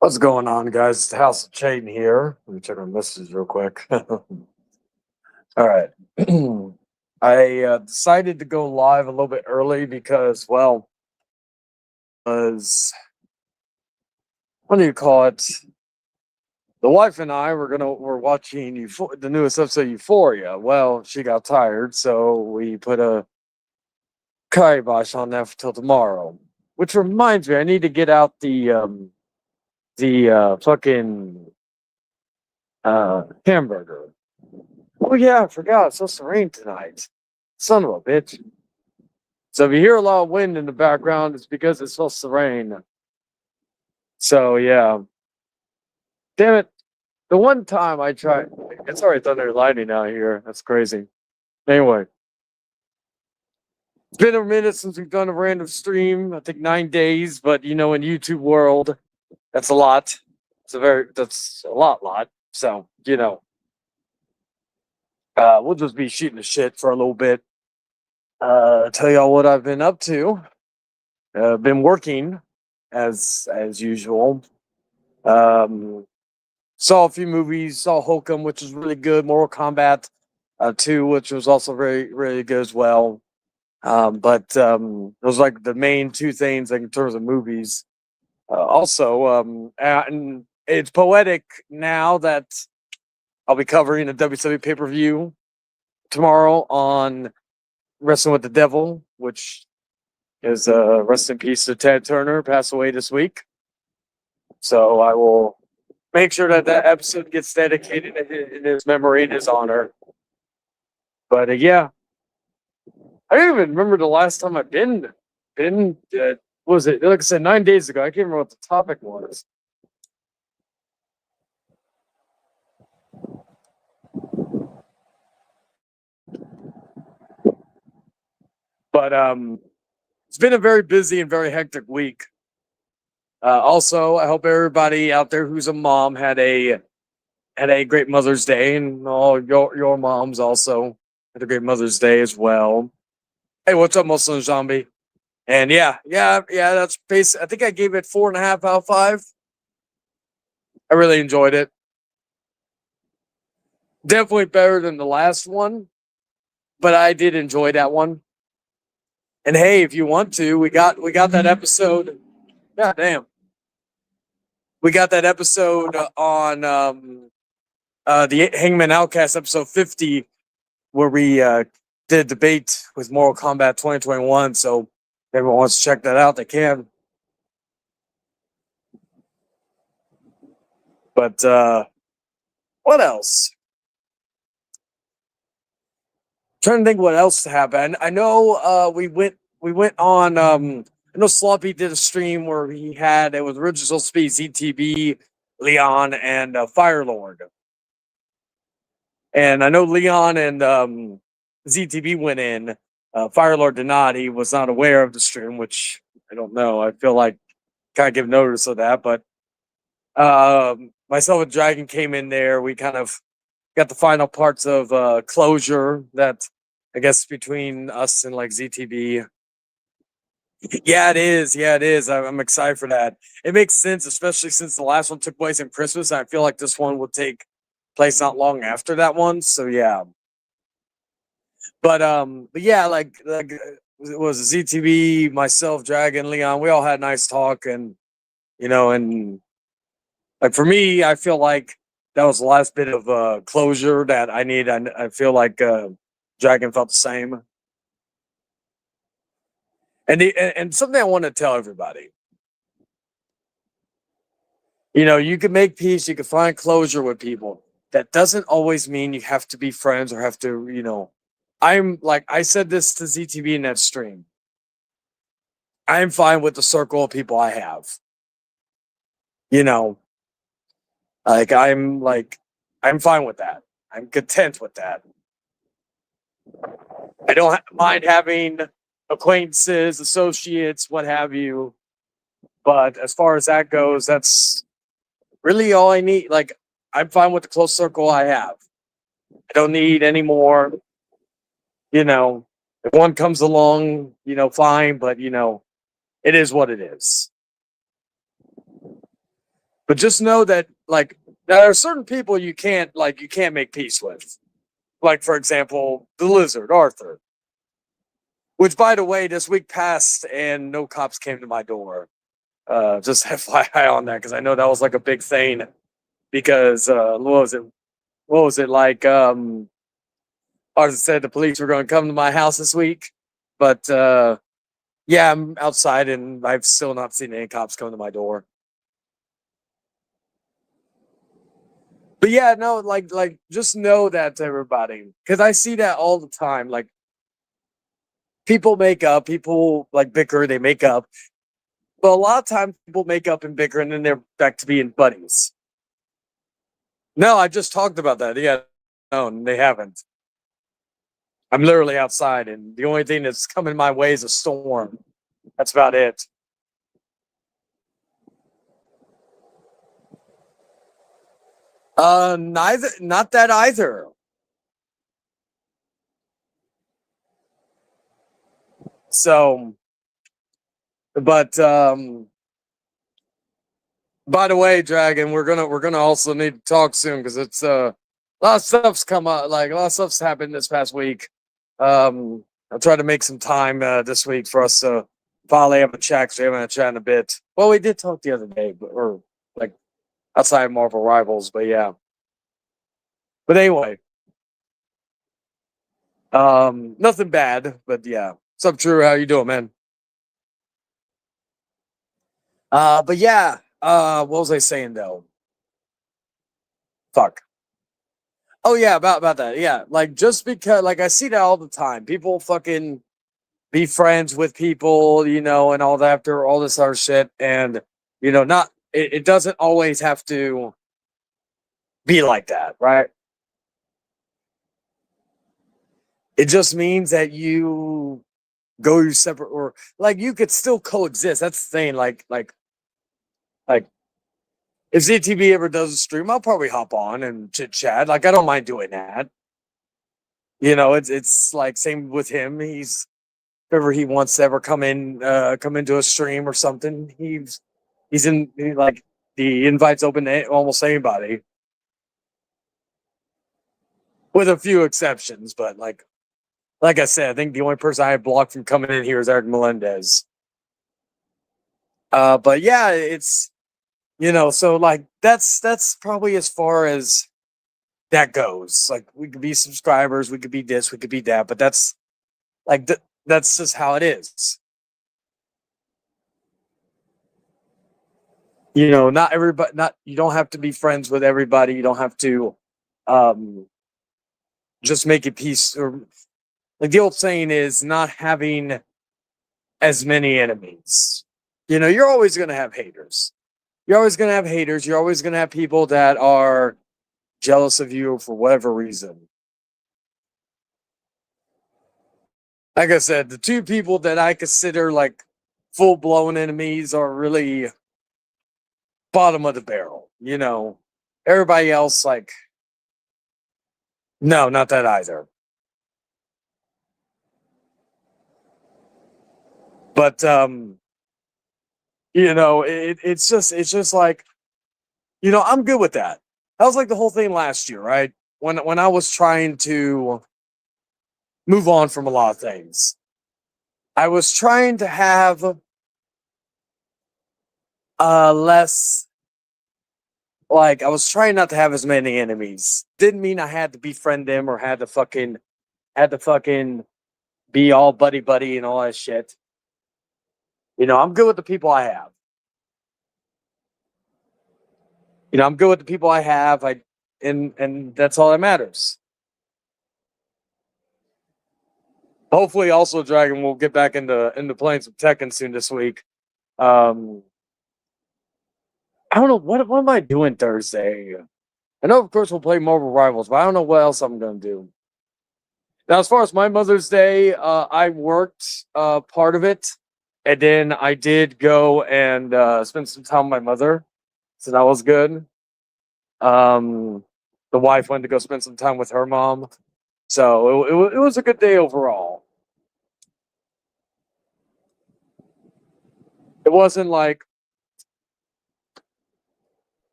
What's going on, guys? It's the House of Chain here. Let me check my messages real quick. All right. I decided to go live a little bit early because, well, was what do you call it? The wife and I were watching the newest episode of Euphoria. Well, she got tired, so we put a kibosh on that till tomorrow. Which reminds me, I need to get out the fucking hamburger. Oh yeah, I forgot. It's supposed to rain tonight. Son of a bitch. So if you hear a lot of wind in the background, it's because it's supposed to rain. So yeah. Damn it. The one time I tried it's already thunder and lightning out here. That's crazy. Anyway. It's been a minute since we've done a random stream. I think 9 days, but in YouTube world, that's a lot. That's a lot. So, we'll just be shooting the shit for a little bit. Tell y'all what I've been up to. Been working as usual. Saw a few movies. Saw Hokum, which was really good. Mortal Kombat 2, which was also very really good as well. But those are like the main two things, like in terms of movies. And it's poetic now that I'll be covering a WWE pay per view tomorrow on Wrestling with the Devil, which is rest in peace to Ted Turner, passed away this week. So I will make sure that episode gets dedicated in his memory and his honor. But yeah, I don't even remember the last time I've been. What was it? Like I said, 9 days ago. I can't remember what the topic was. But it's been a very busy and very hectic week. Also, I hope everybody out there who's a mom had a great Mother's Day, and all your moms also had a great Mother's Day as well. Hey, what's up, Muslim Zombie? And yeah, that's basic. I think I gave it 4.5 out of 5. I really enjoyed it. Definitely better than the last one, but I did enjoy that one. And hey, if you want to, we got that episode. God damn, we got that episode on the Hangman Outcast episode 50, where we did a debate with Mortal Kombat 2021. So if everyone wants to check that out, they can. But what else? Trying to think what else happened. I know we went on. I know Sloppy did a stream where it was original speed ZTB, Leon, and Firelord. And I know Leon and ZTB went in. Firelord did not. He was not aware of the stream, which I don't know. I feel like kind of give notice of that. But myself and Dragon came in there. We kind of got the final parts of closure that I guess between us and like ZTB. Yeah, it is. Yeah, it is. I'm excited for that. It makes sense, especially since the last one took place in Christmas. I feel like this one will take place not long after that one. So yeah. But yeah, like it was ZTB, myself, Dragon, Leon. We all had a nice talk, and like for me, I feel like that was the last bit of closure that I need. I feel like Dragon felt the same. And something I want to tell everybody. You can make peace, you can find closure with people. That doesn't always mean you have to be friends or have to. I'm like I said this to ZTB in that stream. I'm fine with the circle of people I have. You know, I'm fine with that. I'm content with that. I don't mind having acquaintances, associates, what have you. But as far as that goes, that's really all I need. Like, I'm fine with the close circle I have. I don't need any more. If one comes along, fine. But it is what it is. But just know that like there are certain people you can't make peace with. Like for example, the lizard, Arthur. Which by the way, this week passed and no cops came to my door. Just FYI on that, because I know that was like a big thing. Because what was it like? Arthur said the police were going to come to my house this week, but yeah, I'm outside and I've still not seen any cops come to my door. But yeah, no, like just know that to everybody, because I see that all the time. Like people make up, people like bicker, they make up, but a lot of times people make up and bicker, and then they're back to being buddies. No, I just talked about that. Yeah, no, they haven't. I'm literally outside, and the only thing that's coming my way is a storm. That's about it. Neither, not that either. So, but by the way, Dragon, we're gonna also need to talk soon because it's a lot of stuff's come up, like a lot of stuff's happened this past week. I'll try to make some time this week for us to finally have a chat. 'Cause we haven't had a chat in a bit. Well, we did talk the other day, but or like outside of Marvel Rivals, but yeah. But anyway, nothing bad, but yeah. What's up, Drew? How you doing, man? But yeah, what was I saying though? Fuck. Oh yeah, about that. Yeah, like just because like I see that all the time. People fucking be friends with people, and all that after all this other shit, and not it doesn't always have to be like that, right? It just means that you go your separate, or like you could still coexist. That's the thing. Like if ZTV ever does a stream, I'll probably hop on and chit chat. Like I don't mind doing that. It's like same with him. If ever he wants to ever come into a stream or something, like the invite's open to almost anybody, with a few exceptions. But like I said, I think the only person I have blocked from coming in here is Eric Melendez. But yeah, it's so like that's probably as far as that goes. Like we could be subscribers, we could be this, we could be that, but like that's just how it is. Not everybody, not you don't have to be friends with everybody. You don't have to um just make it peace, or like the old saying is not having as many enemies. You're always going to have haters. You're always going to have haters. You're always going to have people that are jealous of you for whatever reason. Like I said, the two people that I consider like full blown enemies are really bottom of the barrel. Everybody else, like, no, not that either. But it's just like, I'm good with that. That was like the whole thing last year, right? When I was trying to move on from a lot of things. I was trying to have less, like I was trying not to have as many enemies. Didn't mean I had to befriend them or had to fucking be all buddy buddy and all that shit. I'm good with the people I have. I'm good with the people I have. And that's all that matters. Hopefully, also Dragon will get back into playing some Tekken soon this week. Um, I don't know what am I doing Thursday. I know, of course, we'll play Marvel Rivals, but I don't know what else I'm gonna do. Now, as far as my Mother's Day, I worked part of it, and then I did go and spend some time with my mother, so that was good. Um, the wife went to go spend some time with her mom, so it was a good day overall. It wasn't like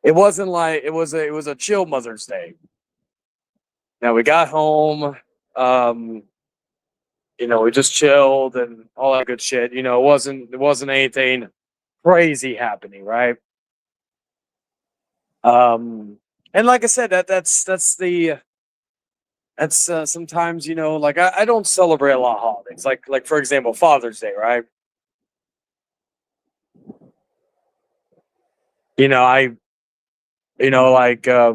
it wasn't like it was a chill Mother's Day. Now we got home, um, we just chilled and all that good shit. It wasn't anything crazy happening, right? And like I said, that's sometimes like I don't celebrate a lot of holidays. Like for example, Father's Day, right? You know, I like I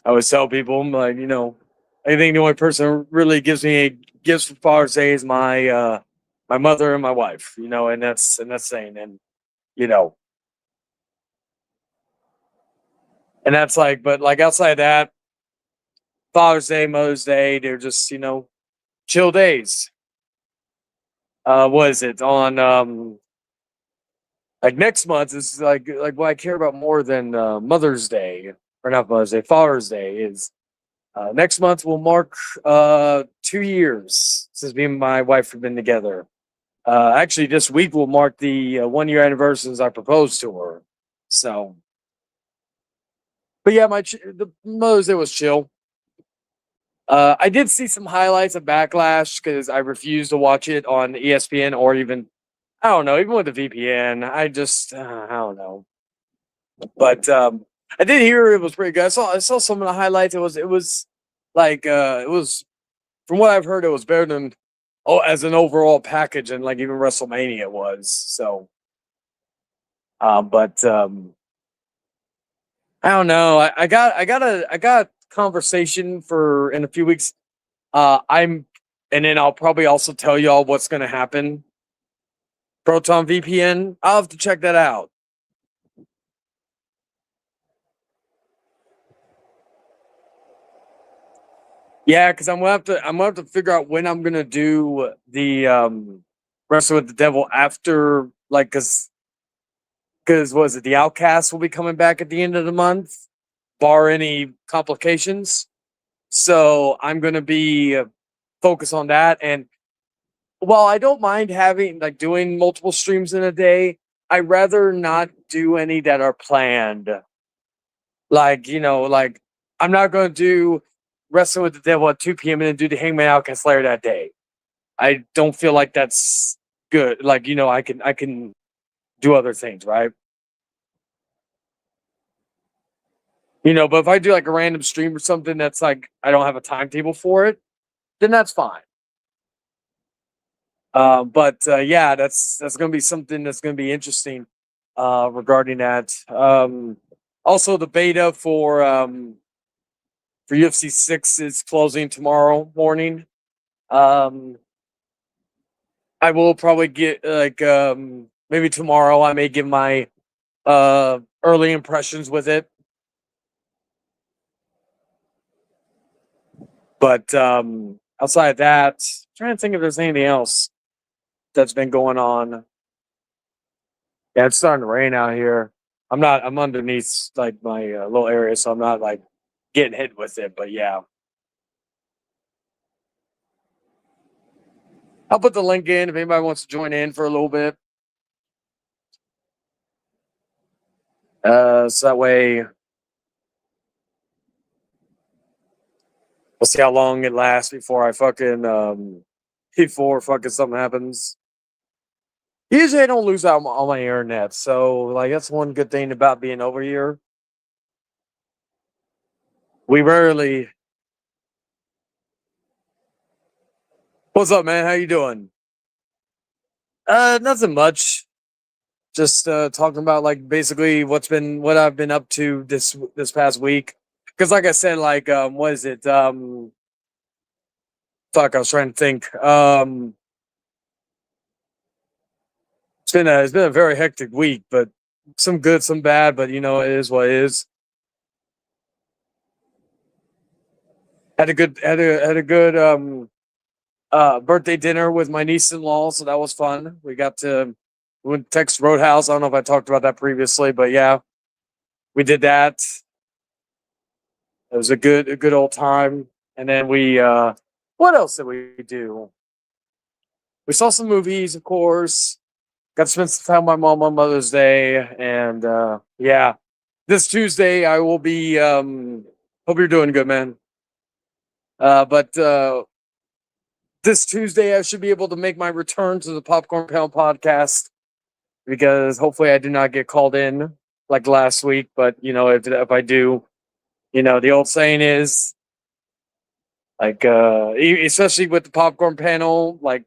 always tell people, I'm like, I think the only person who really gives me gifts for Father's Day is my mother and my wife, and that's saying, and you know, and that's like, but like outside that, Father's Day, Mother's Day, they're just chill days. What is it on like next month is like what I care about more than Mother's Day, or not Mother's Day, Father's Day is next month will mark 2 years since me and my wife have been together. Actually, this week will mark the 1 year anniversary since I proposed to her. So, but yeah, the Mother's Day was chill. I did see some highlights of Backlash because I refused to watch it on ESPN or even I don't know, even with the VPN. I don't know, but I did hear it was pretty good. I saw some of the highlights. It was like it was from what I've heard, it was better than as an overall package and like even WrestleMania was. So, but I don't know. I got conversation for in a few weeks. And then I'll probably also tell y'all what's going to happen. Proton VPN. I'll have to check that out. Yeah, because I'm gonna have to figure out when I'm gonna do the Wrestle with the Devil after like because was it the Outcast will be coming back at the end of the month, bar any complications. So I'm gonna be focused on that. And while I don't mind having like doing multiple streams in a day, I rather not do any that are planned. Like I'm not gonna do Wrestling with the Devil at 2 p.m. and then do the Hangman Outcast Slayer that day. I don't feel like that's good. Like, I can do other things, right? But if I do like a random stream or something that's like I don't have a timetable for it, then that's fine. But yeah, that's gonna be something that's gonna be interesting regarding that. Also, the beta for UFC 6 is closing tomorrow morning. Um, I will probably get like maybe tomorrow. I may give my early impressions with it, but outside of that, I'm trying to think if there's anything else that's been going on. Yeah, it's starting to rain out here. I'm underneath like my little area, so I'm not like getting hit with it. But yeah, I'll put the link in if anybody wants to join in for a little bit. So that way we'll see how long it lasts before I fucking before fucking something happens. Usually I don't lose out on my internet, so like that's one good thing about being over here. We rarely. What's up, man? How you doing? Nothing much. Just talking about like basically what I've been up to this past week. Because like I said, like what is it? Fuck, I was trying to think. It's been a very hectic week, but some good, some bad. But it is what it is. Had a good birthday dinner with my niece-in-law, so that was fun. We went to Texas Roadhouse. I don't know if I talked about that previously, but yeah, we did that. It was a good old time. And then what else did we do? We saw some movies, of course. Got to spend some time with my mom on Mother's Day, and yeah, this Tuesday I will be. Hope you're doing good, man. But this Tuesday I should be able to make my return to the Popcorn Pound podcast because hopefully I do not get called in like last week. But if I do, the old saying is like, especially with the popcorn panel, like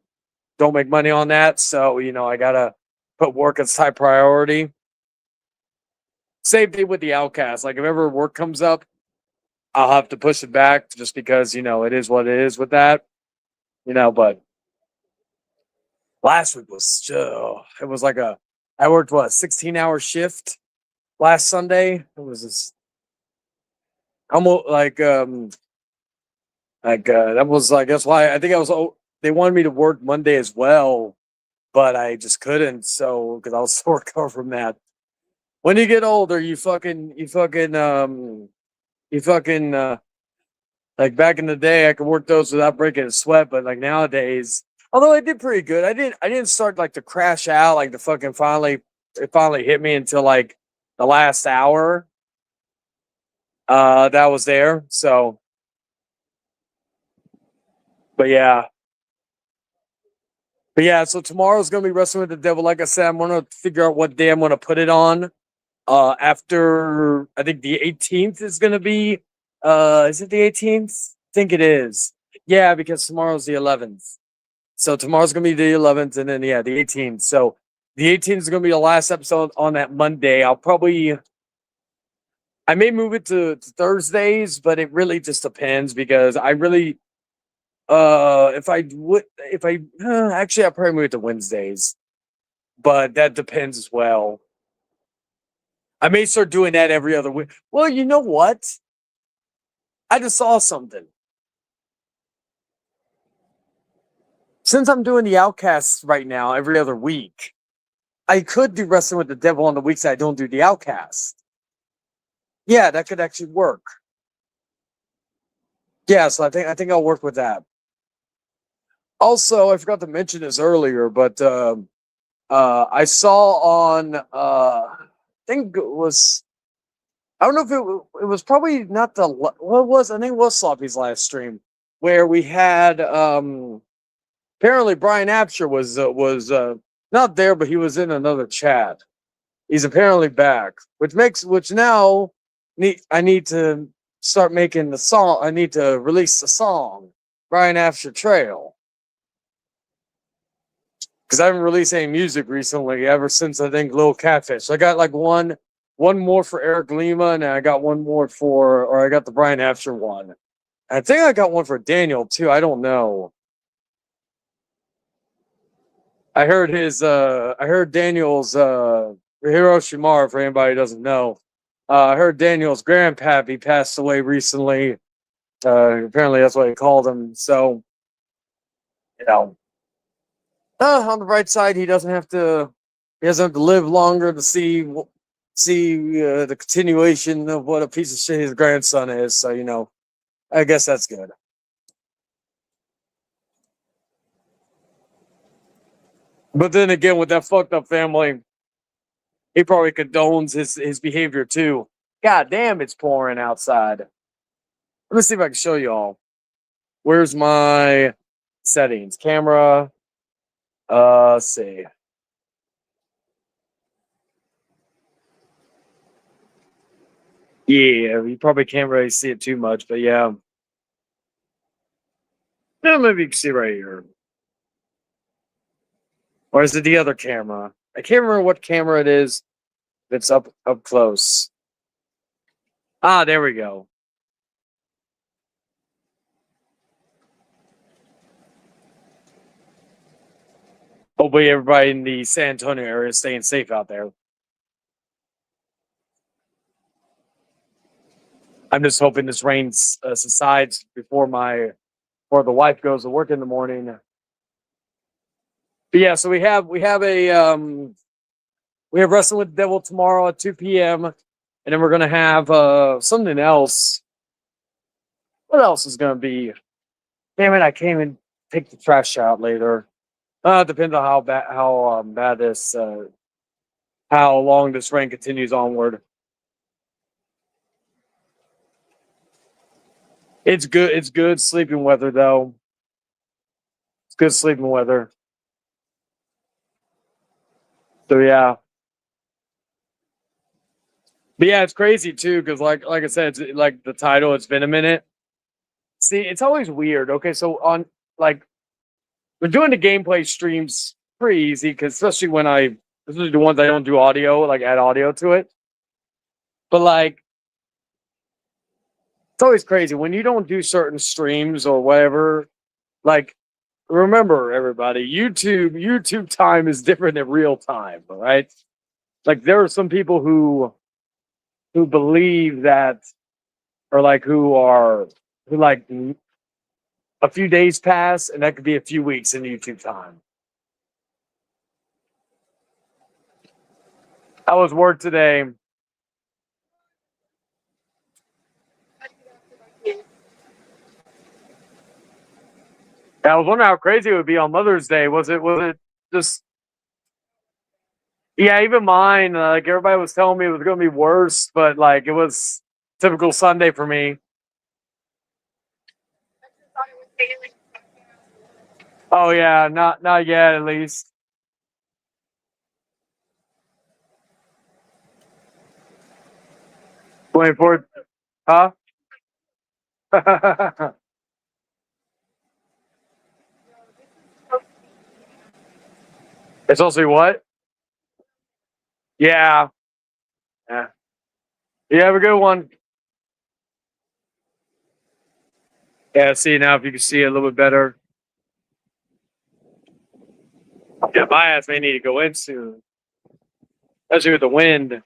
don't make money on that. So I gotta put work as high priority. Same thing with the Outcast. Like if ever work comes up, I'll have to push it back just because it is what it is with that. But last week was it was like I worked 16-hour shift last Sunday. It was just almost that was like that's why I think they wanted me to work Monday as well, but I just couldn't because I was so recovered from that. When you get older, you fucking like back in the day, I could work those without breaking a sweat, but like nowadays, although I did pretty good, I didn't start like to crash out like the fucking it finally hit me until like the last hour. That was there. So, but yeah. So tomorrow's gonna be Wrestling with the Devil. Like I said, I'm gonna figure out what day I'm gonna put it on. After I think the 18th is gonna be. Is it the 18th? I think it is. Yeah, because tomorrow's the 11th. So tomorrow's gonna be the 11th, and then the 18th. So the 18th is gonna be the last episode on that Monday. I may move it to Thursdays, but it really just depends because I really actually I'll probably move it to Wednesdays, but that depends as well. I may start doing that every other week. Well, you know what? I just saw something. Since I'm doing the Outcasts right now every other week, I could do Wrestling with the Devil on the weeks I don't do the Outcast. Yeah, that could actually work. Yeah, so I think I'll work with that. Also, I forgot to mention this earlier, but I saw on I think it was I don't know if it was probably not what was I think it was Sloppy's last stream where we had apparently Brian Apsher was not there, but he was in another chat. He's apparently back, which now I need to start making the song. I need to release the song Brian Apsher Trail because I haven't released any music recently ever since I think Little Catfish. I got like one more for Eric Lima, and I got one more I got the Brian Apsher one. I think I got one for Daniel too. I don't know. I heard Daniel's Hiroshima, for anybody who doesn't know. I heard Daniel's grandpappy passed away recently. Apparently that's what he called him. So, on the right side, he doesn't have to live longer to see the continuation of what a piece of shit his grandson is. So, I guess that's good. But then again, with that fucked up family, he probably condones his behavior too. God damn, it's pouring outside. Let me see if I can show you all. Where's my settings? Camera. Let's see. Yeah, you probably can't really see it too much, but yeah. Yeah, maybe you can see right here. Or is it the other camera? I can't remember what camera it is. It's up close. Ah, there we go. Hopefully everybody in the San Antonio area is staying safe out there. I'm just hoping this rain subsides before the wife goes to work in the morning. But yeah, so we have Wrestling with the Devil tomorrow at 2 p.m. and then we're gonna have something else. What else is gonna be? Damn it, I can't even take the trash out later. It depends on how bad this how long this rain continues onward. It's good. It's good sleeping weather though. It's good sleeping weather. So yeah. But yeah, it's crazy too, because like I said, it's like the title, it's been a minute. See, it's always weird. Okay, so on like we're doing the gameplay streams pretty easy because especially the ones I don't do audio, like add audio to it. But like it's always crazy when you don't do certain streams or whatever. Like remember everybody, YouTube time is different than real time, right? Like there are some people who believe that or like who like a few days pass and that could be a few weeks in YouTube time. How was work today? I was wondering how crazy it would be on Mother's Day. Was it just yeah, even mine, like everybody was telling me it was gonna be worse, but like it was typical Sunday for me. Oh yeah, not yet at least. 24th, huh? It's supposed to be what? Yeah. Yeah. You have a good one. Yeah, see now if you can see it a little bit better. Yeah, my ass may need to go in soon. Especially with the wind.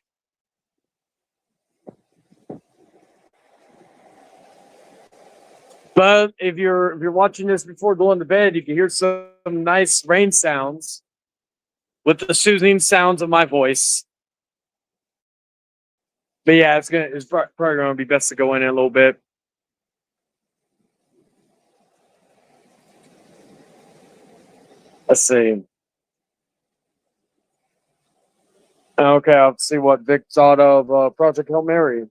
But if you're watching this before going to bed, you can hear some nice rain sounds with the soothing sounds of my voice. But yeah, it's probably gonna be best to go in a little bit. Let's see. Okay, I'll see what Vic thought of Project Hail Mary.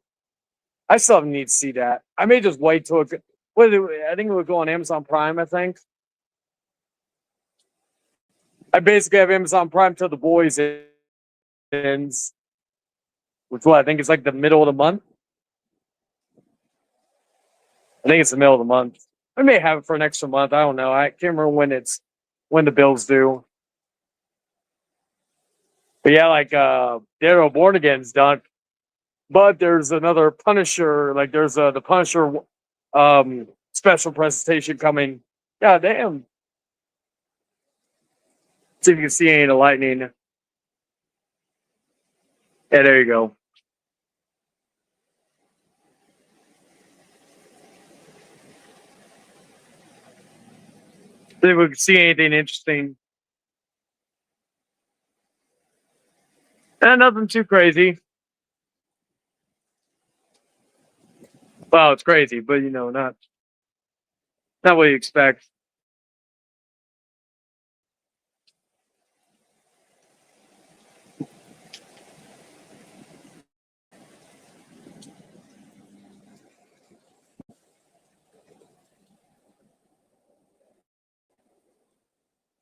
I still need to see that. I may just wait till it. I think it would go on Amazon Prime. I think I basically have Amazon Prime till The Boys ends, which I think is like the middle of the month. I think it's the middle of the month. I may have it for an extra month. I don't know. I can't remember when the bills due. But yeah, like Daredevil Born Again's done. But there's another Punisher, like there's the Punisher special presentation coming. God damn. See if you can see any of the lightning. Yeah, there you go. See if we can see anything interesting. Nothing too crazy. Well, it's crazy, but not what you expect.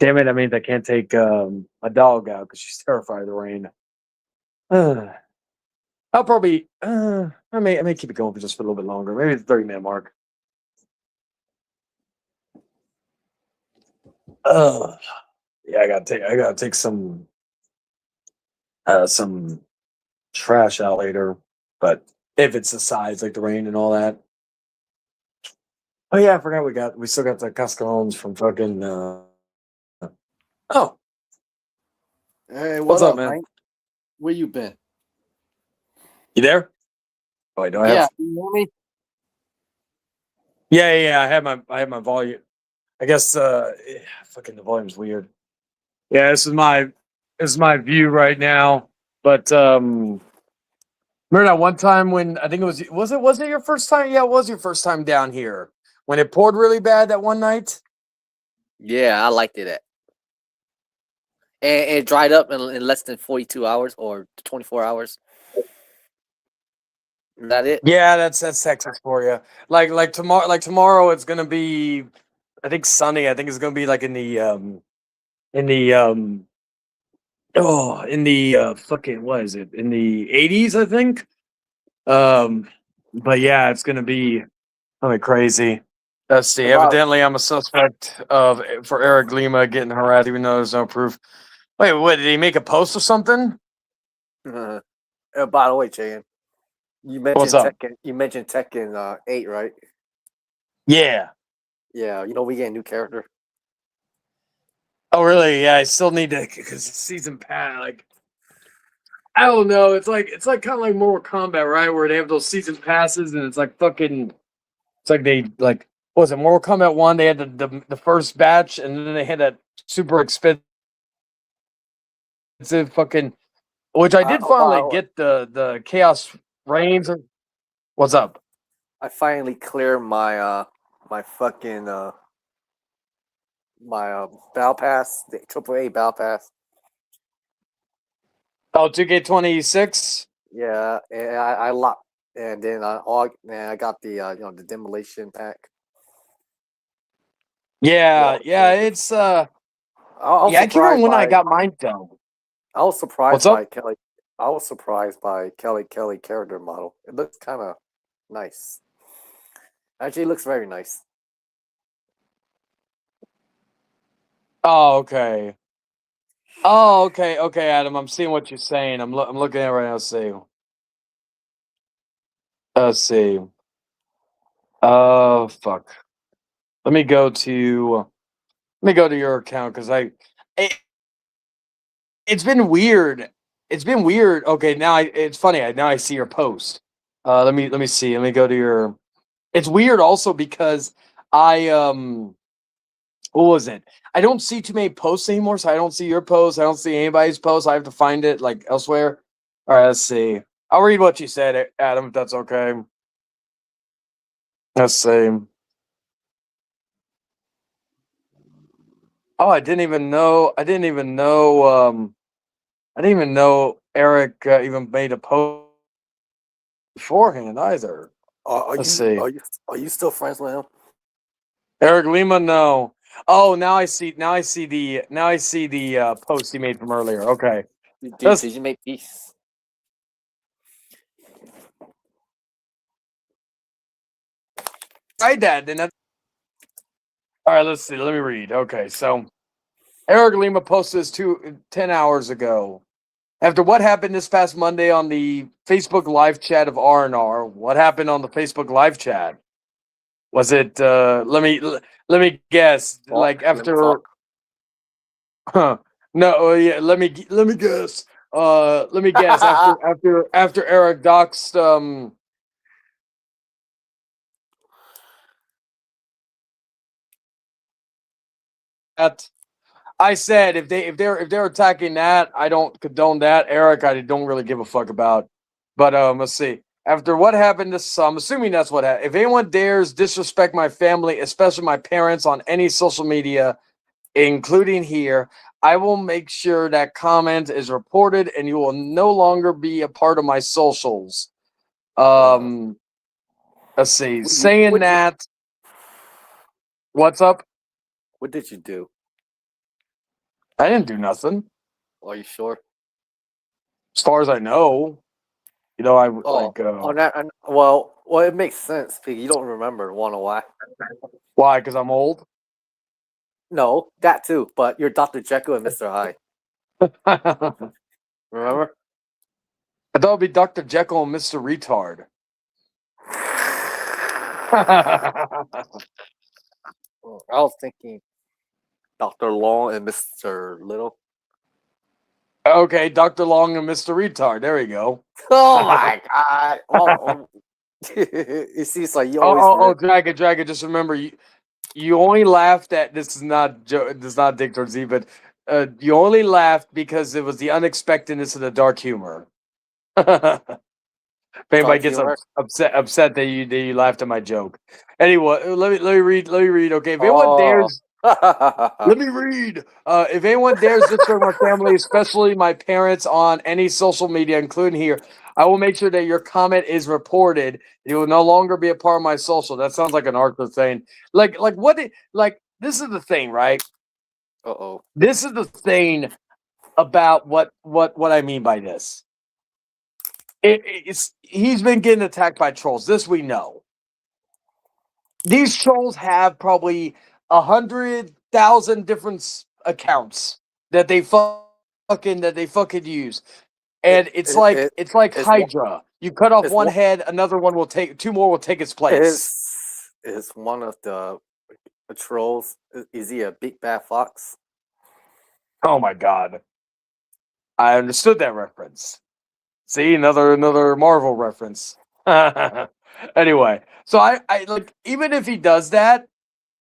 Damn it, that means I can't take a dog out because she's terrified of the rain. I'll probably I may keep it going for just for a little bit longer. Maybe the 30-minute mark. Yeah, I gotta take some trash out later. But if it's the size like the rain and all that. Oh yeah, I forgot we still got the Cascalones from fucking oh, Hey, what's what up, up, man? man? Where you been? You there? Oh wait, do I Yeah, have you hear me? yeah, I have my volume. I guess fucking the volume's weird. Yeah, this is my view right now. But remember that one time when I think it was it your first time? Yeah, it was your first time down here when it poured really bad that one night. Yeah, I liked it. And it dried up in less than 42 hours or 24 hours. Is that it? Yeah, that's Texas for you. Like tomorrow it's gonna be, I think, sunny. I think it's gonna be like in the in the fucking, what is it, in the 80s, I think. Um, but yeah, it's gonna be crazy. Let's see. About Evidently, I'm a suspect of for Eric Lima getting harassed, even though there's no proof. Wait, what? Did he make a post or something? by the way, Chan, you What's mentioned up? Tekken. You mentioned Tekken 8, right? Yeah. Yeah, we get a new character. Oh, really? Yeah. I still need to, because season pass. Like, I don't know. It's like kind of like Mortal Kombat, right? Where they have those season passes, and it's like fucking. It's like they like, what was it, Mortal Kombat 1? They had the first batch, and then they had that super expensive fucking, which I did By finally the way, get the Chaos Reigns. What's up? I finally cleared my fucking my battle pass, the AAA battle pass. Oh, 2K26. Yeah, and I locked, and then I got the the demolition pack. Yeah, yeah. Yeah, It's I was yeah. I can't remember surprised when I by got mine though. I was What's surprised up? by Kelly. I was surprised by Kelly character model. It looks kind of nice. Actually, it looks very nice. Oh, okay. Oh, okay, okay, Adam. I'm seeing what you're saying. I'm looking at it right now. See. Let's see. Oh, fuck. Let me go to your account, because it, it's been weird. It's been weird. Okay, now it's funny. Now I see your post. Let me see. Let me go to your. It's weird also because I what was it? I don't see too many posts anymore, so I don't see your posts. I don't see anybody's posts. I have to find it like elsewhere. All right, let's see. I'll read what you said, Adam, if that's okay. Let's see. Oh, I didn't even know. I didn't even know. I didn't even know Eric even made a post beforehand either. Are Let's you see. are you still friends with him? Eric Lima, no. Oh, now I see. Now I see the. Now I see the post he made from earlier. Okay. Did you make peace? I did. And that's all right. Let's see. Let me read. Okay, so Eric Lima posted this 10 hours ago. After what happened this past Monday on the Facebook live chat of R&R, what happened on the Facebook live chat? Was it let me guess, like Let me after talk. huh, no, yeah, let me guess. Let me guess, after Eric doxed at I said, if they're attacking that, I don't condone that. Eric, I don't really give a fuck about. But let's see. After what happened this, I'm assuming that's what happened. If anyone dares disrespect my family, especially my parents, on any social media, including here, I will make sure that comment is reported, and you will no longer be a part of my socials. Uh, Um, let's see. Saying what that, what's up? what did you do? I didn't do nothing, Are you sure? as far as I know. I would Oh, like. on that. Well, it makes sense because you don't remember. Wanna why? Why? Because I'm old. No, that too. But you're Dr. Jekyll and Mr. Hyde. I thought Remember? it'd be Dr. Jekyll and Mr. Retard. I was thinking Dr. Long and Mr. Little. Okay, Dr. Long and Mr. Retard. There we go. Oh my god! Well, it seems like you Oh, always oh, oh, remember. Dragon. Just remember, you only laughed at this. Is not This is not Dick towards Z, but you only laughed because it was the unexpectedness of the dark humor. If anybody Dark gets humor. upset that you laughed at my joke. Anyway, let me read. Okay, if anyone Oh, dares. Let me read. If anyone dares disturb my family, especially my parents, on any social media, including here, I will make sure that your comment is reported. You will no longer be a part of my social. That sounds like an Arthur thing. Like this is the thing, right? Uh-oh. This is the thing about what I mean by this. It's he's been getting attacked by trolls. This we know. These trolls have probably 100,000 different accounts that they fucking use, and it's like It's Hydra. You cut off it's one one head, another one will take two more will take its place. is one of the trolls. Is he a big bad fox? Oh my god, I understood that reference. See, another Marvel reference. Anyway, so I like even if he does that,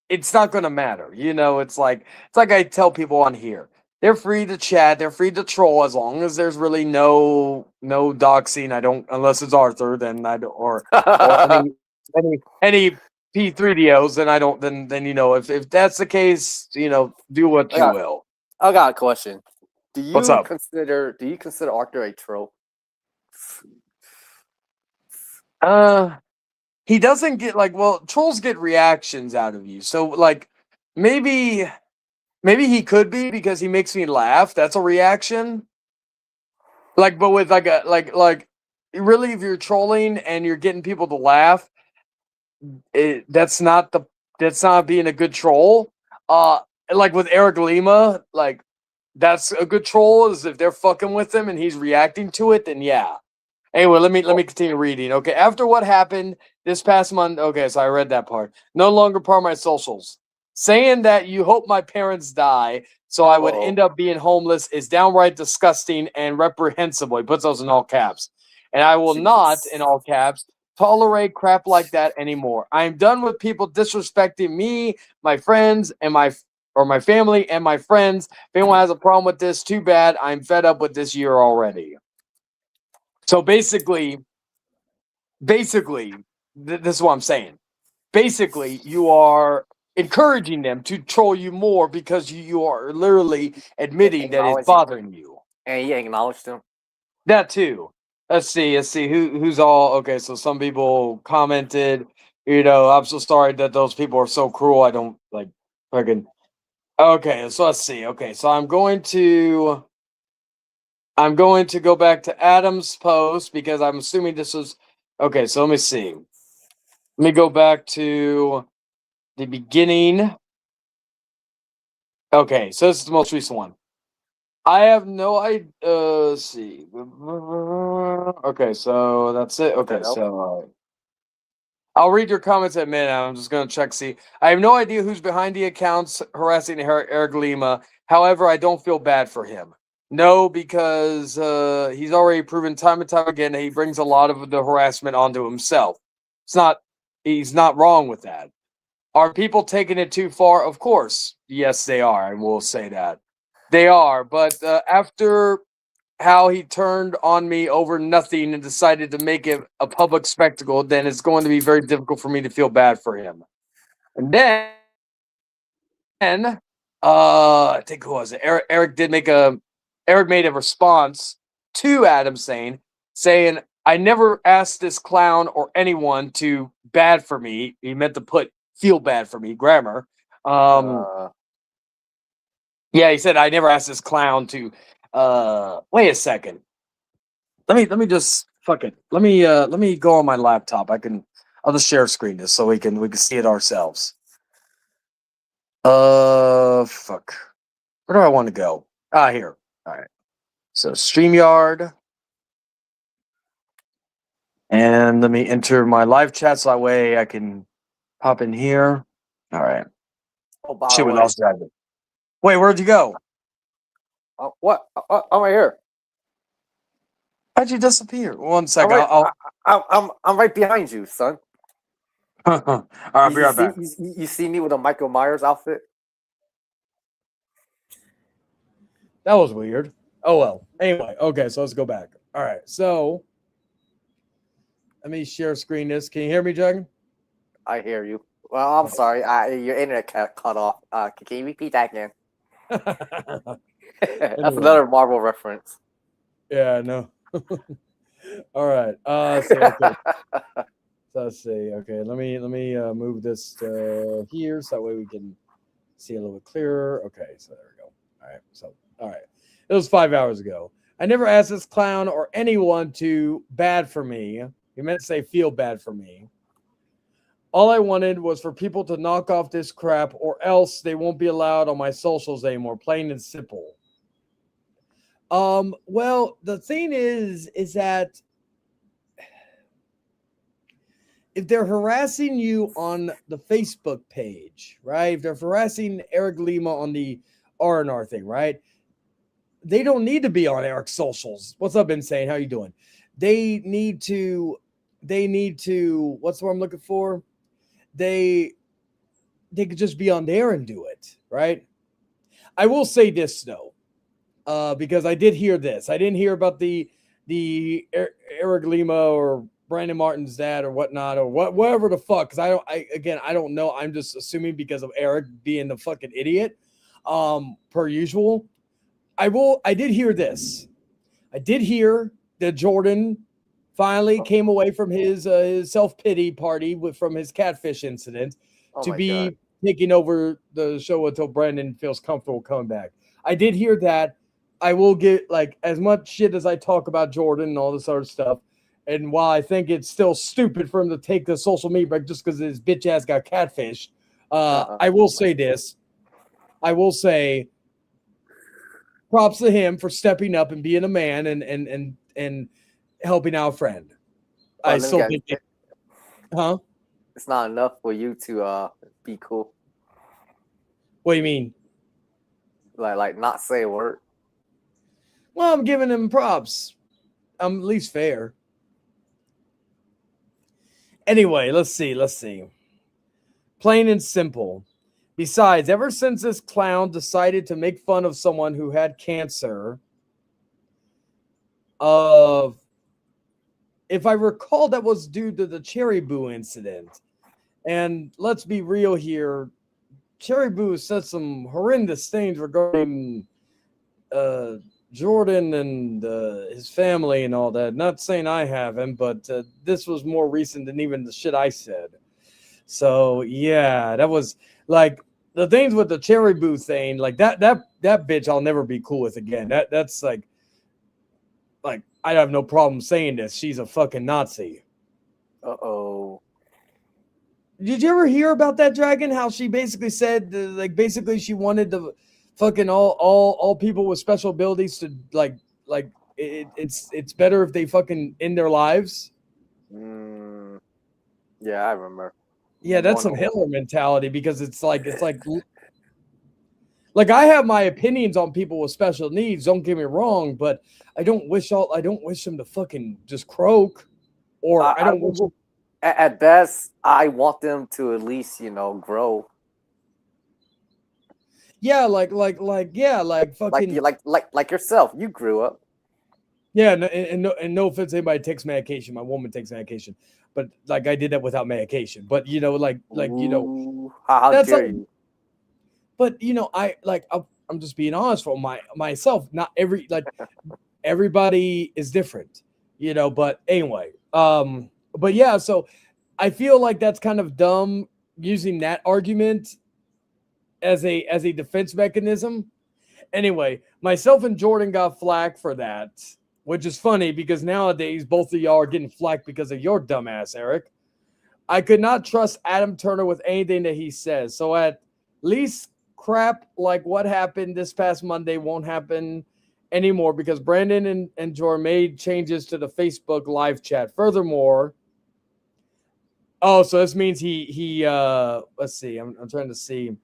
it's not going to matter. You know, it's like I tell people on here. They're free to chat, they're free to troll as long as there's really no doxing. I don't unless it's Arthur, then I don't or any P3DOs, then I don't then you know if that's the case, you know, do what you will. I got a question. What's up? Do you consider Arthur a troll? He doesn't get like well, trolls get reactions out of you. So like maybe he could be because he makes me laugh. That's a reaction. Like, but with like a like really, if you're trolling and you're getting people to laugh, that's not being a good troll. Like with Eric Lima, like that's a good troll is if they're fucking with him and he's reacting to it. Then yeah. Anyway, let me continue reading. Okay, after what happened this past month. Okay, so I read that part. No longer part of my socials. Saying that you hope my parents die so I would end up being homeless is downright disgusting and reprehensible. He puts those in all caps. And I will not, in all caps, tolerate crap like that anymore. I am done with people disrespecting me, my friends, and my family and my friends. If anyone has a problem with this, too bad. I'm fed up with this year already. So basically, this is what I'm saying. Basically, you are encouraging them to troll you more because you are literally admitting that it's bothering you. And you acknowledged them. That too. Let's see who's all okay. So some people commented, you know, I'm so sorry that those people are so cruel. I don't like fucking. Okay, so let's see. Okay, so I'm going to go back to Adam's post because I'm assuming this was okay. So let me see. Let me go back to the beginning. Okay, so this is the most recent one. I have no idea. Let's see. Okay, so that's it. Okay, so I'll read your comments in a minute. I'm just going to check. See, I have no idea who's behind the accounts harassing Eric Lima. However, I don't feel bad for him. No, because he's already proven time and time again that he brings a lot of the harassment onto himself. He's not wrong with that. Are people taking it too far? Of course. Yes, they are. I will say that. They are. But after how he turned on me over nothing and decided to make it a public spectacle, then it's going to be very difficult for me to feel bad for him. And then, I think who was it? Eric made a response to Adam saying, I never asked this clown or anyone to bad for me. He meant to put feel bad for me, grammar. Yeah, he said I never asked this clown to wait a second. Let me just fuck it. Let me go on my laptop. I'll just share screen this so we can see it ourselves. Fuck. Where do I want to go? Here. All right. So StreamYard. And let me enter my live chat so that way I can pop in here. All right. Oh, by Shit, the we way. lost Dragon. Wait, where'd you go? What? I'm right here. How'd you disappear? One second. I'm right behind you, son. All right, I'll be right back. You see me with a Michael Myers outfit? That was weird. Oh well. Anyway, okay, so let's go back. All right, so let me share screen this. Can you hear me, Dragon? I hear you. Well, I'm sorry. Your internet cut off. Can you repeat that again? That's Anyway, another Marvel reference. yeah, no. All right. So okay. So let's see. Okay, let me move this to here so that way we can see a little bit clearer. Okay, so there we go. All right. So all right. It was 5 hours ago. I never asked this clown or anyone to bad for me. He meant to say feel bad for me. All I wanted was for people to knock off this crap or else they won't be allowed on my socials anymore. Plain and simple. Well, the thing is that if they're harassing you on the Facebook page, right? If they're harassing Eric Lima on the R&R thing, right? They don't need to be on Eric's socials. What's up, Insane? How you doing? They need to, what's the word I'm looking for? They could just be on there and do it, right? I will say this though, because I did hear this. I didn't hear about the Eric Lima or Brandon Martin's dad or whatnot or whatever the fuck. Because I don't know. I'm just assuming because of Eric being the fucking idiot, per usual. I did hear this. I did hear that Jordan finally came away from his self-pity party from his catfish incident Oh to my be God. taking over the show until Brandon feels comfortable coming back. I did hear that. I will get like as much shit as I talk about Jordan and all this other stuff. And while I think it's still stupid for him to take the social media break just because his bitch ass got catfished, I will say this. I will say props to him for stepping up and being a man and helping out a friend. Well, I let me still guess. think huh? It's not enough for you to be cool. What do you mean? Like not say a word. Well, I'm giving him props. I'm at least fair. Anyway, let's see. Plain and simple. Besides, ever since this clown decided to make fun of someone who had cancer, of if I recall, that was due to the Cherry Boo incident. And let's be real here, Cherry Boo said some horrendous things regarding uh, Jordan and his family and all that. Not saying I haven't, but this was more recent than even the shit I said. So yeah, that was like the things with the Cherry Boo thing, like that bitch I'll never be cool with again. That's like I have no problem saying this. She's a fucking Nazi. Uh-oh. Did you ever hear about that dragon? How she basically said like basically she wanted the fucking all people with special abilities to like it's better if they fucking end their lives. Mm, yeah, I remember. Yeah, that's some One. Hitler mentality because it's like I have my opinions on people with special needs. Don't get me wrong, but I don't wish them to fucking just croak, or I don't wish. At best, I want them to at least grow. Yeah, like yeah, like Like fucking you, like yourself. You grew up. yeah. And no offense, to anybody takes medication. My woman takes medication, but like I did that without medication. But Ooh, how that's dare like. you? But I'm just being honest for myself. Not everybody is different, But anyway, but yeah. So I feel like that's kind of dumb using that argument as a defense mechanism. Anyway, myself and Jordan got flack for that, which is funny because nowadays both of y'all are getting flack because of your dumbass, Eric. I could not trust Adam Turner with anything that he says. So at least crap like what happened this past Monday won't happen anymore because Brandon and Jordan made changes to the Facebook live chat. Furthermore, so this means he let's see. I'm trying to see.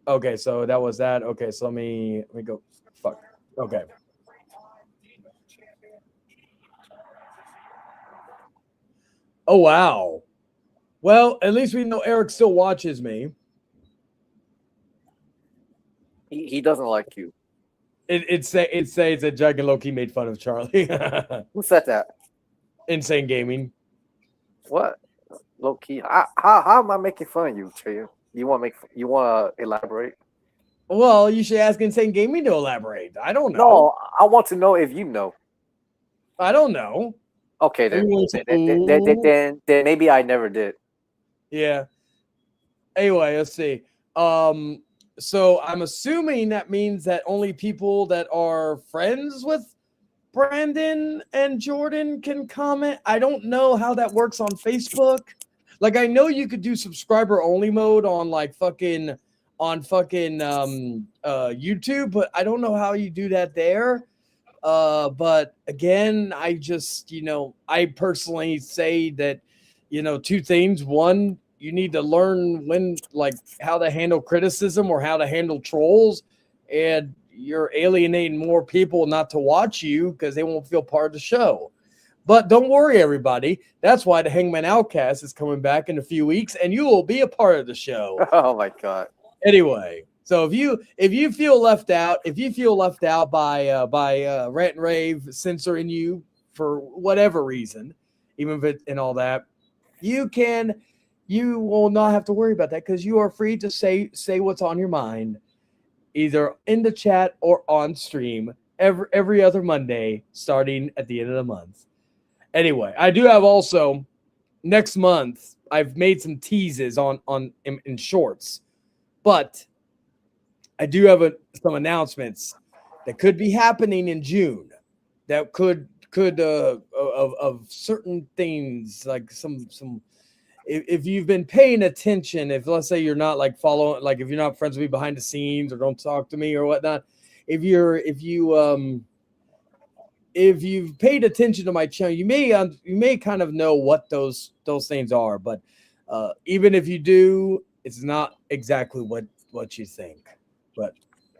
Okay, so that was that. Okay, so let me go. Fuck. Okay. Oh wow. Well, at least we know Eric still watches me. He doesn't like you. It says that Jug and Loki made fun of Charlie. Who said that? Insane Gaming. What? Low key. How am I making fun of you, Trey? You want to elaborate? Well, you should ask Insane Gaming to elaborate. I don't know. No, I want to know if you know. I don't know. Okay, then. Everyone's Then, like, then, then, then, "Ooh." then then maybe I never did. Yeah. Anyway, let's see. So I'm assuming that means that only people that are friends with Brandon and Jordan can comment. I don't know how that works on Facebook. Like, I know you could do subscriber only mode on fucking YouTube, but I don't know how you do that there. But again, I personally say that, two things. One, you need to learn how to handle criticism or how to handle trolls, and you're alienating more people not to watch you because they won't feel part of the show. But don't worry, everybody. That's why the Hangman Outcast is coming back in a few weeks, and you will be a part of the show. Oh my god. Anyway, so if you feel left out, by Rant and Rave censoring you for whatever reason, even if it and all that, you will not have to worry about that because you are free to say what's on your mind, either in the chat or on stream every other Monday, starting at the end of the month. Anyway, I do have also next month. I've made some teases in shorts, but I do have some announcements that could be happening in June. That could of certain things, like some. If you've been paying attention, if let's say you're not like following, like if you're not friends with me behind the scenes or don't talk to me or whatnot, if you've paid attention to my channel, you may kind of know what those things are. But even if you do, it's not exactly what you think. But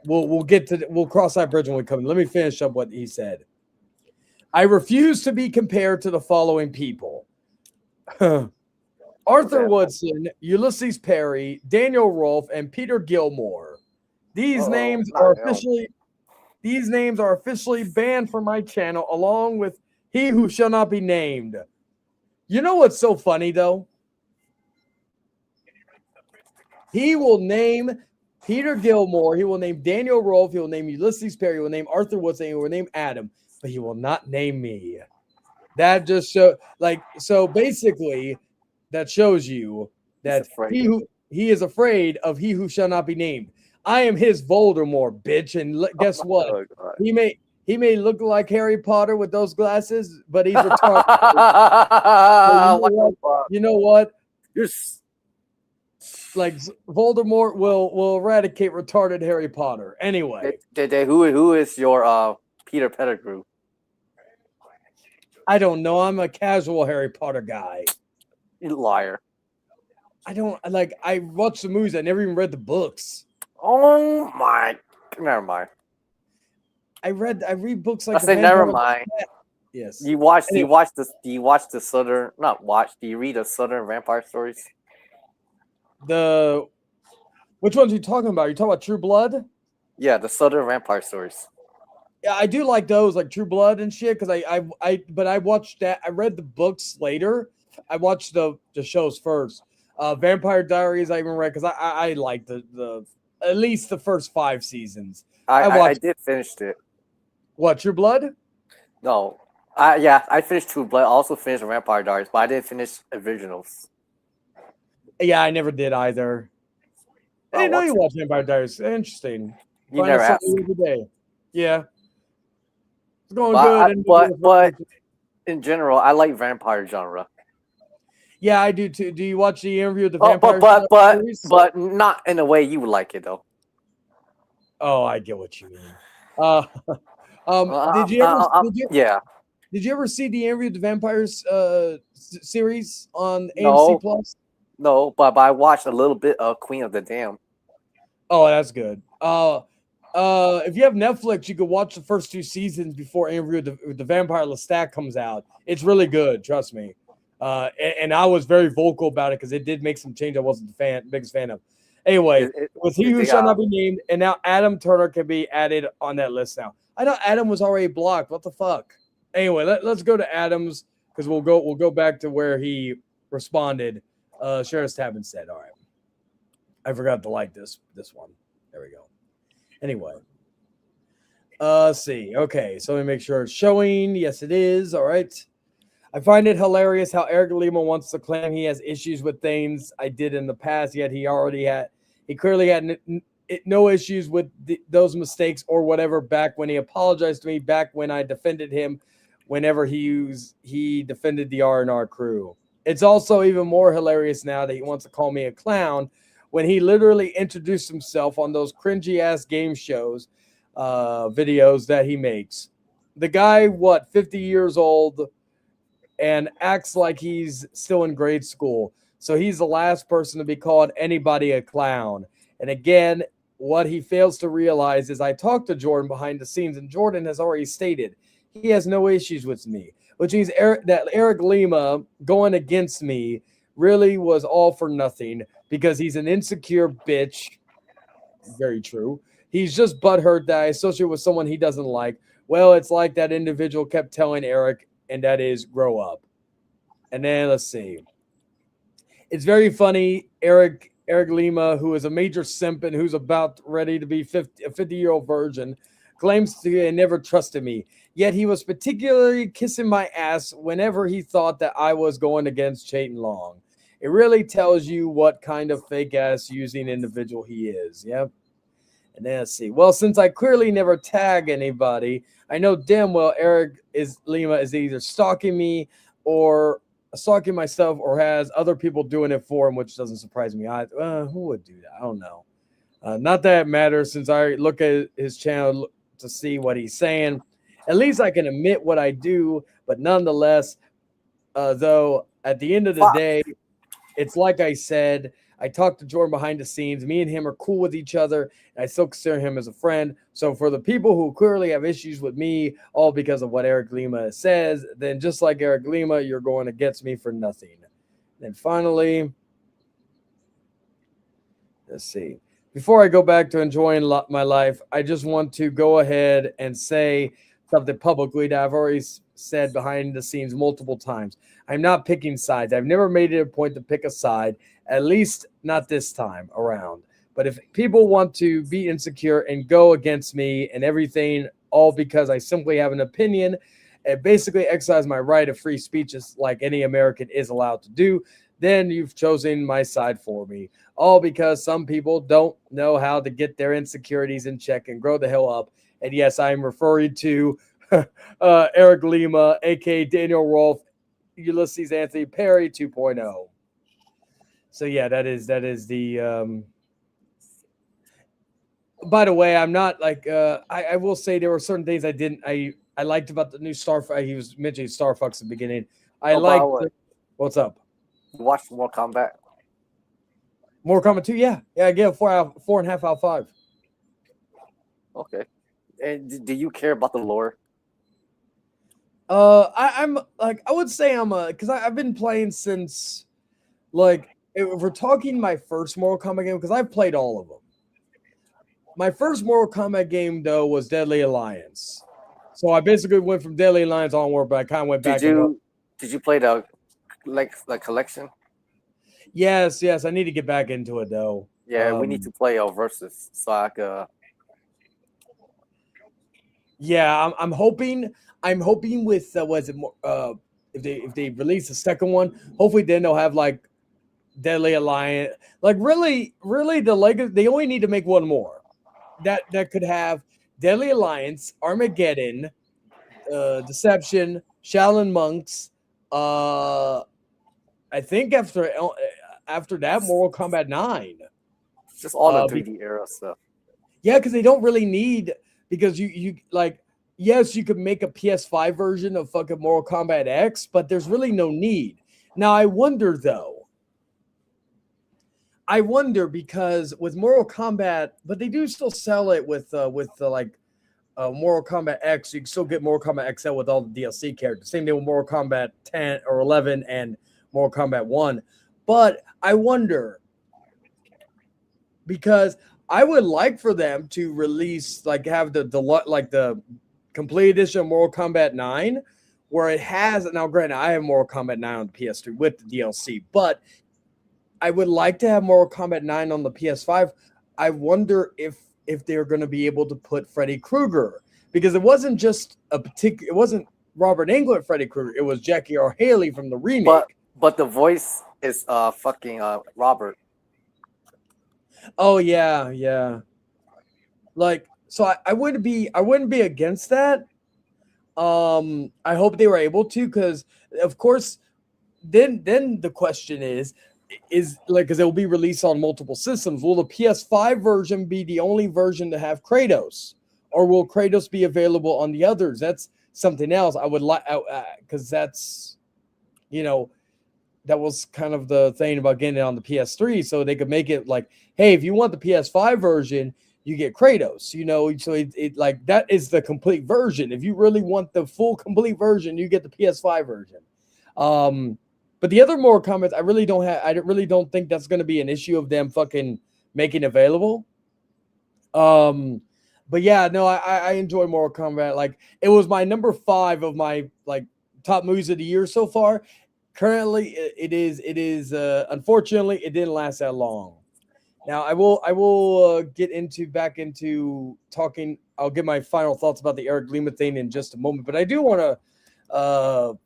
we'll cross that bridge when we come. Let me finish up what he said. I refuse to be compared to the following people: Arthur Woodson, Ulysses Perry, Daniel Rolfe, and Peter Gilmore. These names are officially banned from my channel, along with He Who Shall Not Be Named. You know what's so funny though? He will name Peter Gilmore, he will name Daniel Rolfe, he will name Ulysses Perry, he will name Arthur Woodson, he will name Adam, but he will not name me. That just so basically that shows you that he is afraid of He Who Shall Not Be Named. I am his Voldemort, bitch, and guess what? Oh, He may look like Harry Potter with those glasses, but he's retarded. You know what? Like Voldemort will eradicate retarded Harry Potter. Anyway, who is your Peter Pettigrew? I don't know. I'm a casual Harry Potter guy. You liar. I don't like. I watched the movies. I never even read the books. Oh my! Never mind. I read books like. I say never mind. Yes. Do you watch the Southern? Not watch. Do you read the Southern Vampire Stories? Which ones are you talking about? Are you talking about True Blood? Yeah, the Southern Vampire Stories. Yeah, I do like those, like True Blood and shit. Because but I watched that. I read the books later. I watched the shows first. Vampire Diaries I even read because I like the at least the first 5 seasons. I did finish it. What, True Blood? No. I finished True Blood. I also finished Vampire Diaries, but I didn't finish Originals. Yeah, I never did either. I didn't know you watched Vampire Diaries. Interesting. You never asked. Every day. Yeah. It's going good. But in general, I like vampire genre. Yeah, I do too. Do you watch the interview with the vampire? But not in the way you would like it though. Oh, I get what you mean. Did you ever see the interview with the vampires series on AMC Plus? No, but I watched a little bit of Queen of the Damned. Oh, that's good. If you have Netflix, you could watch the first 2 seasons before Interview with the Vampire Lestat comes out. It's really good, trust me. And I was very vocal about it because it did make some change I wasn't the biggest fan of. Anyway, with He Who Shall Not Be Named, and now Adam Turner can be added on that list now. I know Adam was already blocked. What the fuck? Anyway, let's go to Adam's because we'll go back to where he responded. Sheriff's Tavern said, "All right, I forgot to like this one. There we go. Anyway, let's see. Okay, so let me make sure it's showing. Yes, it is. All right. I find it hilarious how Eric Lima wants to claim he has issues with things I did in the past, yet he clearly had no issues with those mistakes or whatever back when he apologized to me, back when I defended him, whenever he defended the R&R crew. It's also even more hilarious now that he wants to call me a clown when he literally introduced himself on those cringy ass game shows, videos that he makes. The guy, 50 years old, and acts like he's still in grade school. So he's the last person to be called anybody a clown. And again, what he fails to realize is I talked to Jordan behind the scenes, and Jordan has already stated he has no issues with me, which means Eric Lima going against me really was all for nothing because he's an insecure bitch. Very true. He's just butthurt that I associate with someone he doesn't like. Well, it's like that individual kept telling Eric, and that is grow up. And then let's see. It's very funny. Eric Lima, who is a major simp and who's about ready to be a 50-year-old virgin, claims to never trusted me. Yet he was particularly kissing my ass whenever he thought that I was going against Chayton Long. It really tells you what kind of fake ass using individual he is. Yep. And then let's see. Well, since I clearly never tag anybody, I know damn well Lima is either stalking me or stalking myself or has other people doing it for him, which doesn't surprise me. Who would do that? I don't know. Not that it matters since I look at his channel to see what he's saying. At least I can admit what I do, but nonetheless, though, at the end of the day, it's like I said, I talked to Jordan behind the scenes. Me and him are cool with each other, and I still consider him as a friend. So for the people who clearly have issues with me, all because of what Eric Lima says, then just like Eric Lima, you're going against me for nothing. And finally, let's see. Before I go back to enjoying my life, I just want to go ahead and say something publicly that I've already said behind the scenes multiple times. I'm not picking sides. I've never made it a point to pick a side, at least not this time around. But if people want to be insecure and go against me and everything, all because I simply have an opinion and basically exercise my right of free speech as like any American is allowed to do, then you've chosen my side for me. All because some people don't know how to get their insecurities in check and grow the hell up. And yes, I'm referring to Eric Lima, a.k.a. Daniel Rolfe, Ulysses Anthony Perry 2.0. So yeah, that is the by the way, I'm not like I will say there were certain things I liked about the new Starfox. He was mentioning Starfox at the beginning. What's up? You watched Mortal Kombat? Mortal Kombat 2, yeah. I give it 4.5 out of 5. Okay. And do you care about the lore? I'm like I would say I'm because I've been playing since like if we're talking my first Mortal Kombat game because I've played all of them. My first Mortal Kombat game though was Deadly Alliance, so I basically went from Deadly Alliance onward, but I kind of went back. Did you play the collection? Yes. I need to get back into it though. Yeah, we need to play versus so I could. Yeah, I'm hoping with if they release the second one, hopefully then they'll have like Deadly Alliance. Like really the Lego, they only need to make one more. That could have Deadly Alliance, Armageddon, Deception, Shaolin Monks. I think after that, Mortal Kombat 9. Just all the 3D era stuff. Yeah, because they don't really need because you like yes, you could make a PS5 version of fucking Mortal Kombat X, but there's really no need. Now I wonder because with Mortal Kombat, but they do still sell it with Mortal Kombat X. You can still get Mortal Kombat XL with all the DLC characters. Same thing with Mortal Kombat 10 or 11 and Mortal Kombat 1. But I wonder because I would like for them to release have the complete edition of Mortal Kombat 9 where it has now. Granted, I have Mortal Kombat 9 on the PS3 with the DLC, but I would like to have Mortal Kombat 9 on the PS5. I wonder if they're going to be able to put Freddy Krueger, because it wasn't just it wasn't Robert Englund Freddy Krueger, it was Jackie R. Haley from the remake. But the voice is fucking Robert. Oh yeah. Like, so I wouldn't be against that. I hope they were able to, because of course then the question is like, because it will be released on multiple systems, will the PS5 version be the only version to have Kratos, or will Kratos be available on the others? That's something else I would like, because that's, that was kind of the thing about getting it on the PS3, so they could make it like, hey, if you want the PS5 version, you get Kratos, so it like, that is the complete version. If you really want the full complete version, you get the PS5 version. But the other Mortal Kombat, I really don't think that's going to be an issue of them fucking making available. But yeah, no, I enjoy Mortal Kombat. Like, it was my number 5 of my like top movies of the year so far. Currently, it is. Unfortunately, it didn't last that long. Now, I will get back into talking. I'll give my final thoughts about the Eric Lima thing in just a moment. But I do want to.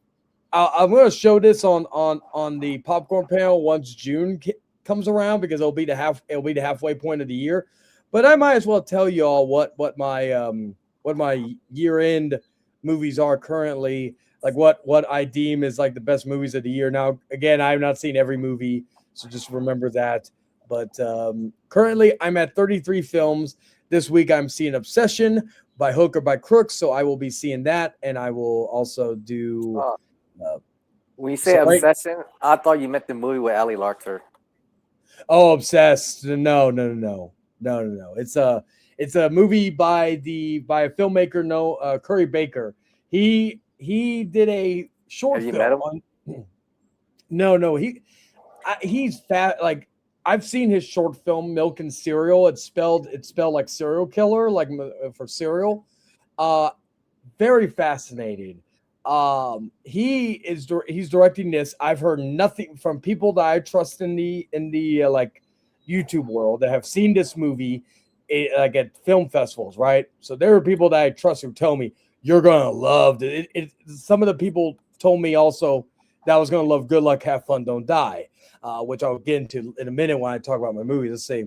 I'm going to show this on the popcorn panel once June comes around, because it'll be the halfway point of the year. But I might as well tell you all what my year end movies are currently, like what I deem is like the best movies of the year. Now, again, I have not seen every movie, so just remember that. But currently, I'm at 33 films. This week, I'm seeing Obsession by hook or by crook, so I will be seeing that, and I will also do. When you say Obsession, I thought you meant the movie with Ali Larter. Oh, Obsessed! No. It's a movie by a filmmaker, Curry Baker. He did a short film. Have you met him? No. He's fat. Like, I've seen his short film Milk and Cereal. It's spelled like serial killer, like for cereal. Very fascinating. He's directing this. I've heard nothing from people that I trust in the like YouTube world that have seen this movie like at film festivals, right? So there are people that I trust who tell me you're gonna love it. Some of the people told me also that I was gonna love Good Luck, Have Fun, Don't Die, which I'll get into in a minute when I talk about my movie. Let's see.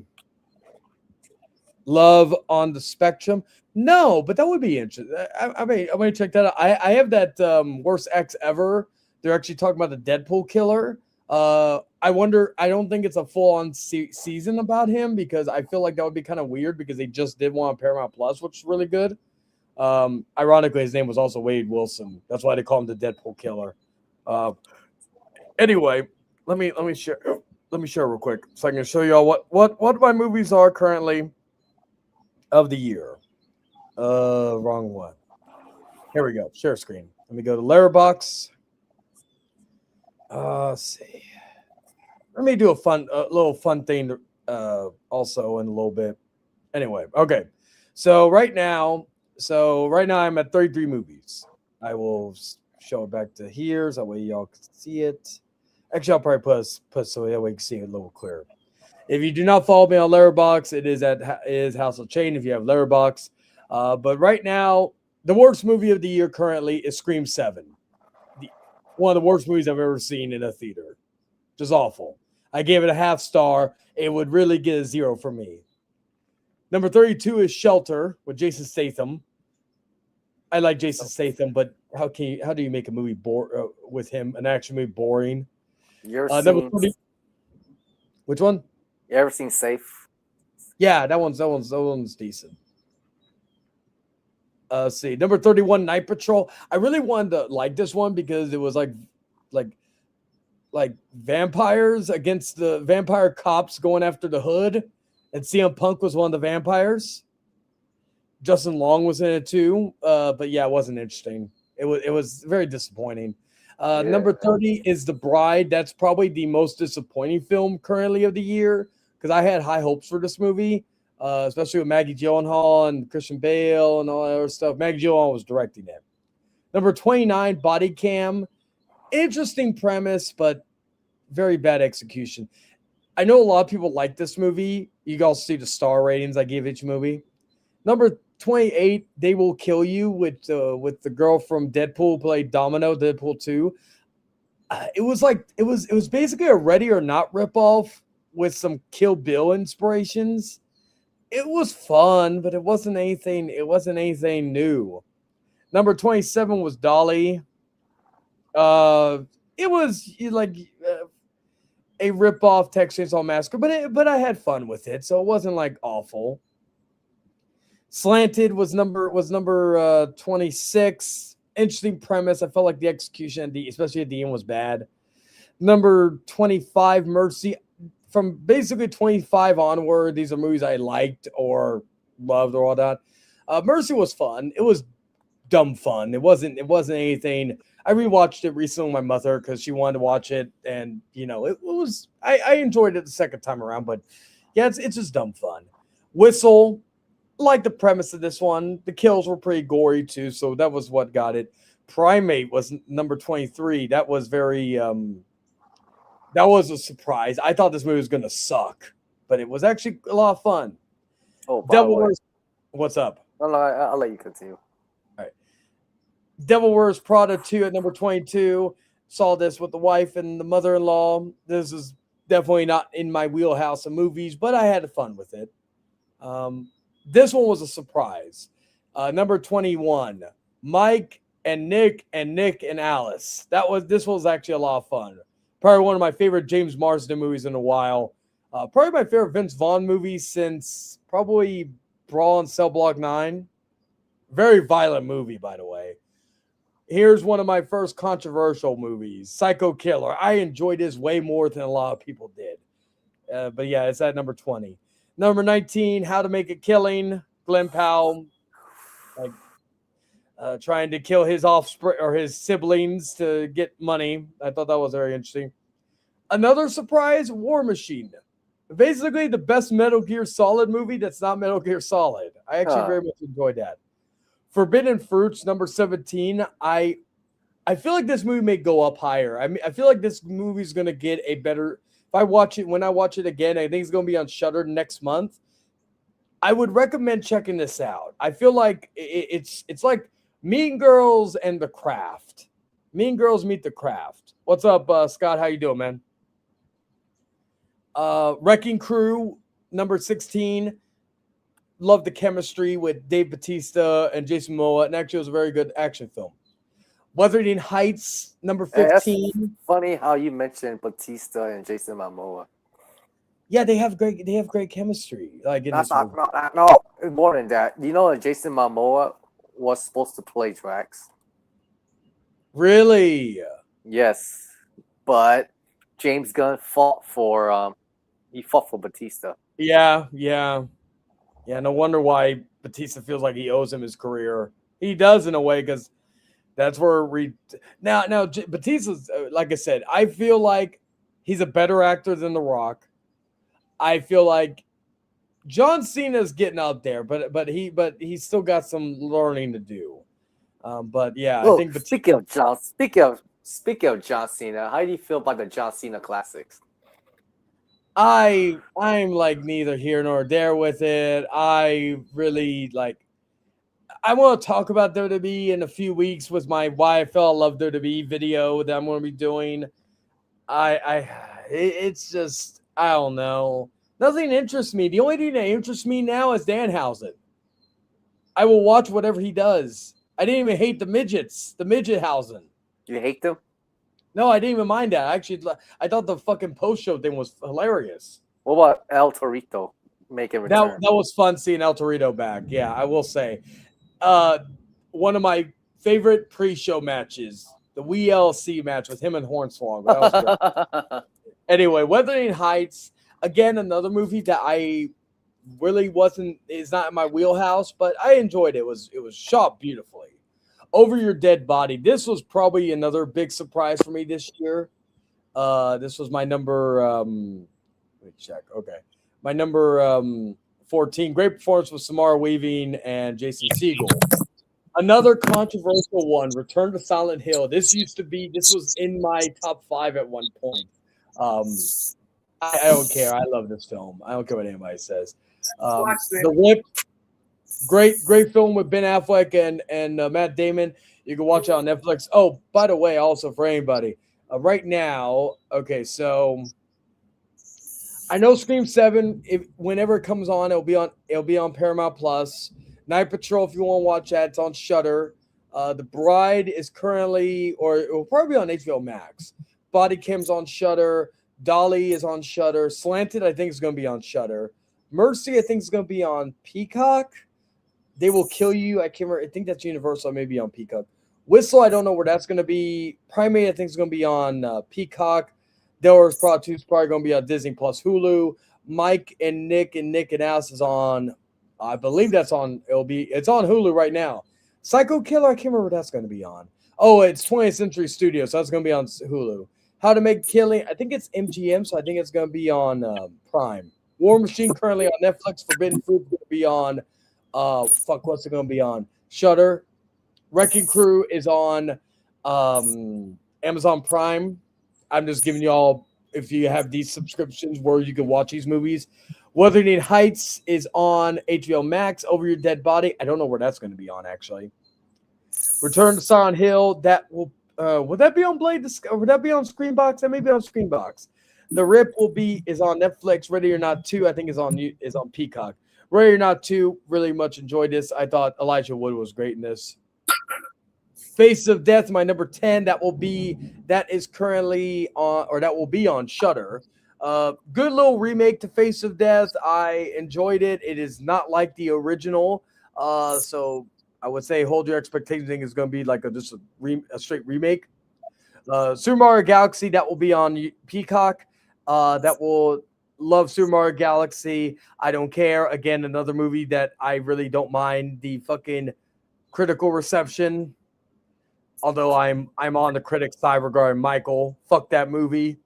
Love on the Spectrum. No, but that would be interesting. I mean, I'm gonna check that out. I have that Worst Ex Ever. They're actually talking about the Deadpool killer. I wonder. I don't think it's a full-on season about him, because I feel like that would be kind of weird, because they just did one on Paramount Plus, which is really good. Ironically, his name was also Wade Wilson. That's why they call him the Deadpool killer. Anyway, let me share real quick so I can show you all what my movies are currently of the year. Wrong one. Here we go. Share screen. Let me go to Letterboxd. Let's see. Let me do a little fun thing also in a little bit. Anyway, okay. So right now I'm at 33 movies. I will show it back to here so that way y'all can see it. Actually, I'll probably put so that way you can see it a little clearer. If you do not follow me on Letterboxd, it is House of Chain if you have Letterboxd. But right now, the worst movie of the year currently is Scream 7. One of the worst movies I've ever seen in a theater. Just awful. I gave it a half star. It would really get a 0 for me. Number 32 is Shelter with Jason Statham. I like Jason Statham, but how do you make a movie with him, an action movie, boring? Number 30. Which one? You ever seen Safe? Yeah, that one's decent. See, number 31, Night Patrol. I really wanted to like this one because it was like vampires against the vampire cops going after the Hood, and CM Punk was one of the vampires. Justin Long was in it too, but yeah, it wasn't interesting. It was very disappointing. Number 30 is The Bride. That's probably the most disappointing film currently of the year, because I had high hopes for this movie, especially with Maggie Gyllenhaal and Christian Bale and all that other stuff. Maggie Gyllenhaal was directing it. Number 29, Body Cam. Interesting premise, but very bad execution. I know a lot of people like this movie. You guys see the star ratings I give each movie. Number 28, They Will Kill You with the girl from Deadpool who played Domino, Deadpool 2. It was basically a Ready or Not ripoff with some Kill Bill inspirations. It was fun, but it wasn't anything new. Number 27 was Dolly. It was like a rip-off Texas Chainsaw Massacre, but I had fun with it, so it wasn't like awful. Slanted was number 26. Interesting premise. I felt like the execution especially at the end was bad. Number 25, Mercy. From basically 25 onward, these are movies I liked or loved or all that. Mercy was fun. It was dumb fun. It wasn't anything. I rewatched it recently with my mother because she wanted to watch it, and it was. I enjoyed it the second time around, but yeah, it's just dumb fun. Whistle, like the premise of this one. The kills were pretty gory too, so that was what got it. Primate was number 23. That was very. That was a surprise. I thought this movie was gonna suck, but it was actually a lot of fun. Oh, by the Devil way, Wears. What's up? no, I'll let you continue. Devil Wears Prada 2 at number 22. Saw this with the wife and the mother-in-law. This is definitely not in my wheelhouse of movies, but I had fun with it. This one was a surprise. Number 21, Mike and Nick and Alice. This was actually a lot of fun. Probably one of my favorite James Marsden movies in a while. Probably my favorite Vince Vaughn movie since probably Brawl in Cell Block 9. Very violent movie, by the way. Here's one of my first controversial movies, Psycho Killer. I enjoyed this way more than a lot of people did. But yeah, it's at number 20. Number 19, How to Make a Killing. Glenn Powell, trying to kill his offspring or his siblings to get money. I thought that was very interesting. Another surprise, War Machine. Basically, the best Metal Gear Solid movie that's not Metal Gear Solid. I actually very much enjoyed that. Forbidden Fruits, number 17. I feel like this movie may go up higher. I feel like this movie is going to get a better. When I watch it again, I think it's going to be on Shudder next month. I would recommend checking this out. I feel like it's like Mean Girls and The Craft. Mean Girls meet The Craft. What's up, Scott? How you doing, man? Wrecking Crew, number 16. Love the chemistry with Dave Bautista and Jason Momoa, and actually it was a very good action film. Wuthering Heights, number 15. That's funny how you mentioned Batista and Jason Momoa. Yeah, they have great chemistry. Like in That's this movie. no, more than that. You know, Jason Momoa was supposed to play Drax. Really? Yes, but James Gunn fought for Batista. Yeah. No wonder why Batista feels like he owes him his career. He does in a way because that's where now Batista's like I said. I feel like he's a better actor than The Rock. I feel like John Cena's getting up there, but he's still got some learning to do. But yeah, Well, I think speaking of John Cena, how do you feel about the John Cena classics? I'm like neither here nor there with it. I really I want to talk about WWE in a few weeks with my Why I Fell in Love WWE video that I'm going to be doing. It's just, I don't know. Nothing interests me. The only thing that interests me now is Danhausen. I will watch whatever he does. I didn't even hate the midgets, the Midgethausen. You hate them? No, I didn't even mind that. Actually, I thought the fucking post-show thing was hilarious. What about El Torito making return? That was fun seeing El Torito back. Yeah, I will say. One of my favorite pre-show matches, the WLC match with him and Hornswoggle. That was great. Anyway, Wuthering Heights, again, another movie that I really is not in my wheelhouse, but I enjoyed it. It was shot beautifully. Over Your Dead Body. This was probably another big surprise for me this year. This was my number. Let me check. Okay, my number 14. Great performance with Samara Weaving and Jason Segel. Another controversial one, Return to Silent Hill. This was in my top 5 at one point. I don't care. I love this film. I don't care what anybody says. The Whip, great film with Ben Affleck and Matt Damon. You can watch it on Netflix. Oh, by the way, also for anybody, right now, okay, so I know Scream 7, whenever it comes on, it'll be on Paramount Plus. Night Patrol, if you want to watch that, it's on Shudder. The Bride is currently, or it will probably be on HBO Max. Body Cam's on Shudder. Dolly is on Shudder. Slanted, I think, is going to be on Shudder. Mercy, I think, is going to be on Peacock. They Will Kill You. I can't remember. I think that's Universal, maybe on Peacock. Whistle, I don't know where that's going to be. Primate, I think, is going to be on Peacock. Delaware Prod 2 is probably going to be on Disney Plus Hulu. Mike and Nick and Alice is on, I believe it's on Hulu right now. Psycho Killer, I can't remember what that's going to be on. Oh, it's 20th Century Studios, so that's going to be on Hulu. How to Make Killing, I think it's MGM, so I think it's going to be on Prime. War Machine currently on Netflix. Forbidden Fruit going to be on, what's it going to be on? Shudder. Wrecking Crew is on Amazon Prime. I'm just giving y'all, if you have these subscriptions where you can watch these movies. Wuthering Heights is on HBO Max. Over Your Dead Body, I don't know where that's going to be on, actually. Return to Silent Hill, that will that be on would that be on Screenbox? That may be on Screenbox. The Rip is on Netflix. Ready or Not 2, I think is on Peacock. Ready or Not 2, really much enjoyed this. I thought Elijah Wood was great in this. Face of Death, my number 10, that will be on Shudder. Good little remake to Face of Death. I enjoyed it. It is not like the original. So I would say hold your expectations. I think it's going to be like a straight remake. Super Mario Galaxy, that will be on Peacock. That will love Super Mario Galaxy. I don't care. Again, another movie that I really don't mind the fucking critical reception. Although I'm on the critic side regarding Michael. Fuck that movie.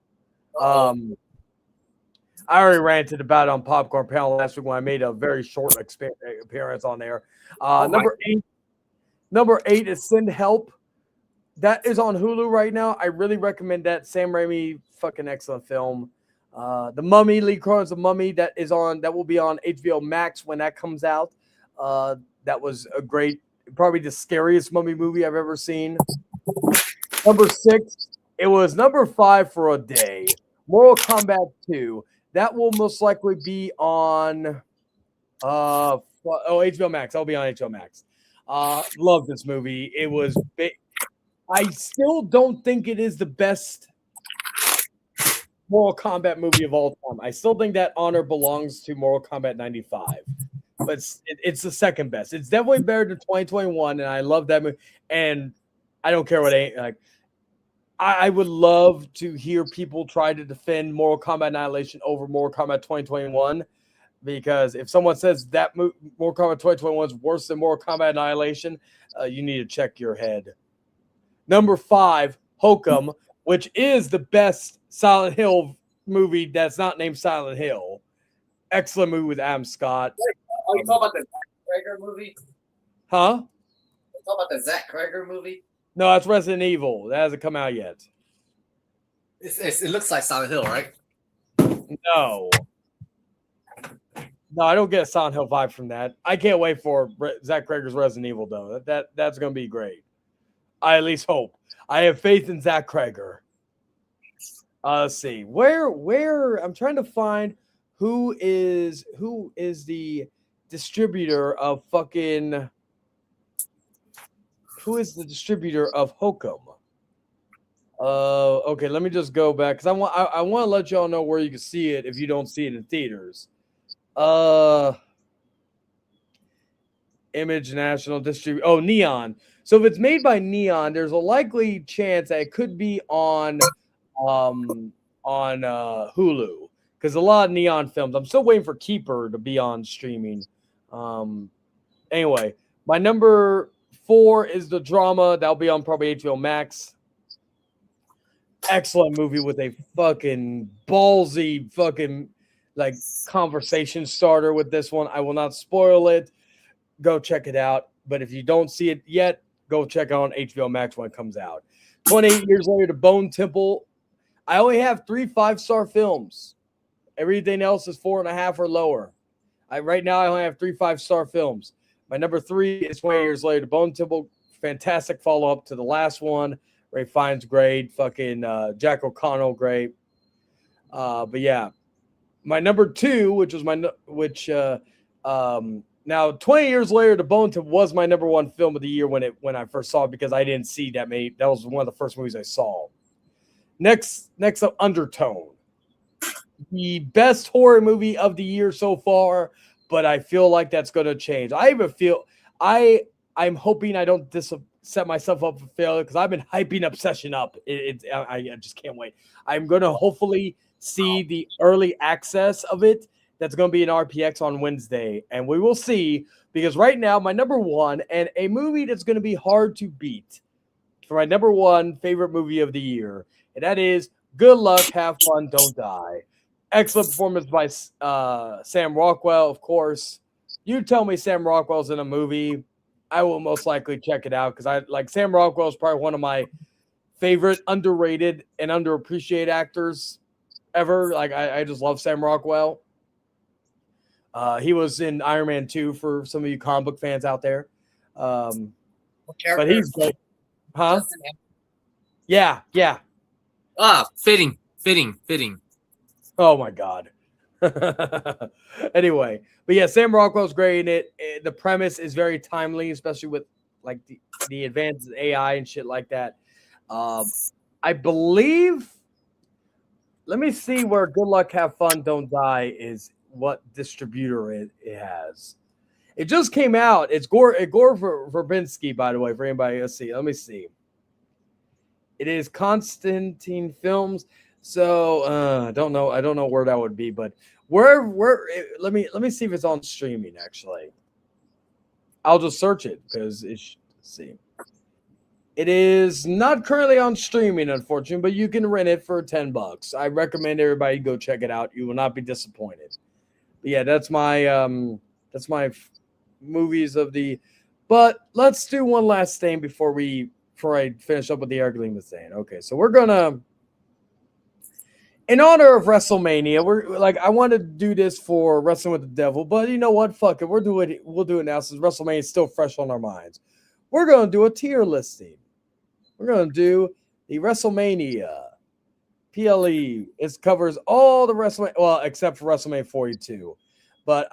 I already ranted about it on Popcorn Panel last week when I made a very short appearance on there. Number eight is Send Help. That is on Hulu right now. I really recommend that. Sam Raimi, fucking excellent film. The Mummy, Lee Cronin's The Mummy, that will be on HBO Max when that comes out. That was a great, probably the scariest mummy movie I've ever seen. Number 6, it was number 5 for a day. Mortal Kombat 2. That will most likely be on HBO Max. I'll be on HBO Max. Love this movie. It was I still don't think it is the best Mortal Kombat movie of all time. I still think that honor belongs to Mortal Kombat 95. But it's the second best. It's definitely better than 2021, and I love that movie. And I don't care what I would love to hear people try to defend Mortal Kombat Annihilation over Mortal Kombat 2021, because if someone says that Mortal Kombat 2021 is worse than Mortal Kombat Annihilation, you need to check your head. Number 5, Hokum, which is the best Silent Hill movie that's not named Silent Hill. Excellent movie with Adam Scott. Oh, you talking about the Zach Cregger movie? Huh? You talking about the Zach Cregger movie? No, that's Resident Evil. That hasn't come out yet. It looks like Silent Hill, right? No, I don't get a Silent Hill vibe from that. I can't wait for Zach Cregger's Resident Evil, though. That's going to be great. I at least hope. I have faith in Zach Cregger. Let's see. Where I'm trying to find who is the distributor of Hokum. Okay, let me just go back because I want to let y'all know where you can see it if you don't see it in theaters. Image National Distribute. Oh, Neon. So if it's made by Neon, there's a likely chance that it could be on Hulu, because a lot of Neon films. I'm still waiting for Keeper to be on streaming. Anyway, my number 4 is The Drama. That'll be on probably HBO Max. Excellent movie with a fucking ballsy fucking conversation starter with this one. I will not spoil it. Go check it out. but if you don't see it yet, go check out on HBO Max when it comes out. 28 years later, The Bone Temple. I only have 3 5-star films. Everything else is 4.5 or lower. Right now I only have 3 5-star films. My number 3 is 20 years later, The Bone Temple. Fantastic follow-up to the last one. Ray Fiennes great. Fucking Jack O'Connell great. But yeah, my number 2, which was now 20 years later, The Bone Temple was my number 1 film of the year when I first saw it, because I didn't see that many. That was one of the first movies I saw. Next up, Undertone, the best horror movie of the year so far, but I feel like that's going to change. I even feel I'm hoping I don't set myself up for failure, because I've been hyping Obsession up. I just can't wait. I'm going to hopefully see the early access of it. That's going to be an RPX on Wednesday, and we will see, because right now my number 1, and a movie that's going to be hard to beat for my number 1 favorite movie of the year, and that is Good Luck, Have Fun, Don't Die. Excellent performance by Sam Rockwell, of course. You tell me Sam Rockwell's in a movie, I will most likely check it out, because I like Sam Rockwell is probably one of my favorite underrated and underappreciated actors ever. Like I just love Sam Rockwell. He was in Iron Man 2 for some of you comic book fans out there. But he's great. Huh? Yeah. Fitting. Oh my God. Anyway, but yeah, Sam Rockwell's great in it. The premise is very timely, especially with like the advanced AI and shit like that. I believe. Let me see where Good Luck, Have Fun, Don't Die is. What distributor it has. It just came out. It's Gore Verbinski, by the way, for anybody. Let's see. Let me see. It is Constantine Films. So I don't know. I don't know where that would be, but where let me see if it's on streaming. Actually, I'll just search it because let's see. It is not currently on streaming, unfortunately, but you can rent it for $10. I recommend everybody go check it out. You will not be disappointed. But yeah, that's my movies of the. But let's do one last thing before I finish up with the Eric Lima thing. Okay, so we're gonna, in honor of WrestleMania, I want to do this for Wrestling with the Devil, but you know what? Fuck it, we'll do it now since WrestleMania is still fresh on our minds. We're gonna do a tier listing. We're gonna do the WrestleMania PLE. It covers all the WrestleMania, well, except for WrestleMania 42. But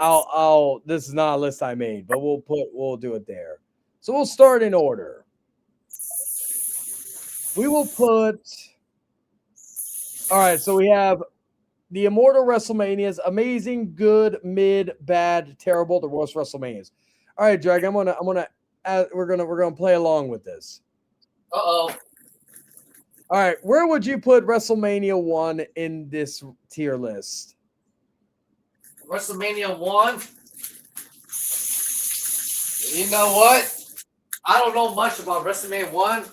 this is not a list I made, but we'll do it there. So we'll start in order. We will put. All right, so we have the Immortal WrestleManias: amazing, good, mid, bad, terrible, the worst WrestleManias. All right, Drag, we're gonna play along with this. Uh-oh. All right, where would you put WrestleMania 1 in this tier list? WrestleMania 1. You know what? I don't know much about WrestleMania 1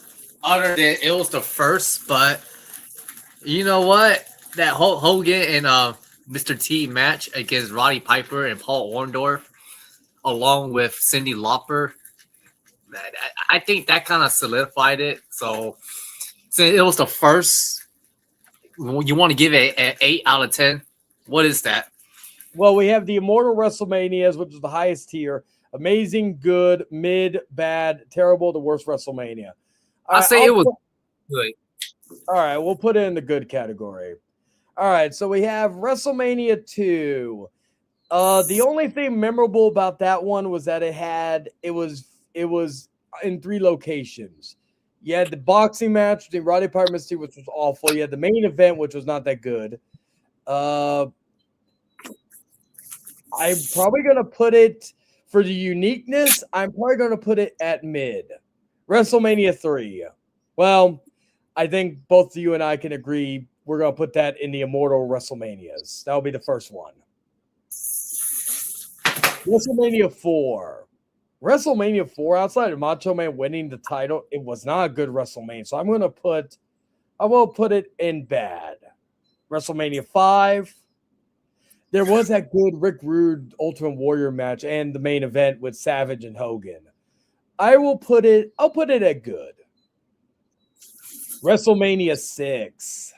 other than it was the first, but you know what? That Hogan and Mr. T match against Roddy Piper and Paul Orndorff, along with Cyndi Lauper, I think that kind of solidified it. So it was the first. You want to give it an 8 out of 10? What is that? Well, we have the Immortal WrestleManias, which is the highest tier. Amazing, good, mid, bad, terrible, the worst WrestleMania. I'll say it was good. All right, we'll put it in the good category. All right, so we have WrestleMania 2. The only thing memorable about that one was that it was in 3 locations. You had the boxing match between Roddy Piper and Mystique, which was awful. You had the main event, which was not that good. I'm probably going to put it, for the uniqueness, I'm probably going to put it at mid. WrestleMania 3. Well, I think both you and I can agree we're going to put that in the Immortal WrestleManias. That'll be the first one. WrestleMania 4. WrestleMania 4, outside of Macho Man winning the title, it was not a good WrestleMania. So I will put it in bad. WrestleMania 5. There was that good Rick Rude Ultimate Warrior match and the main event with Savage and Hogan. I'll put it at good. WrestleMania 6.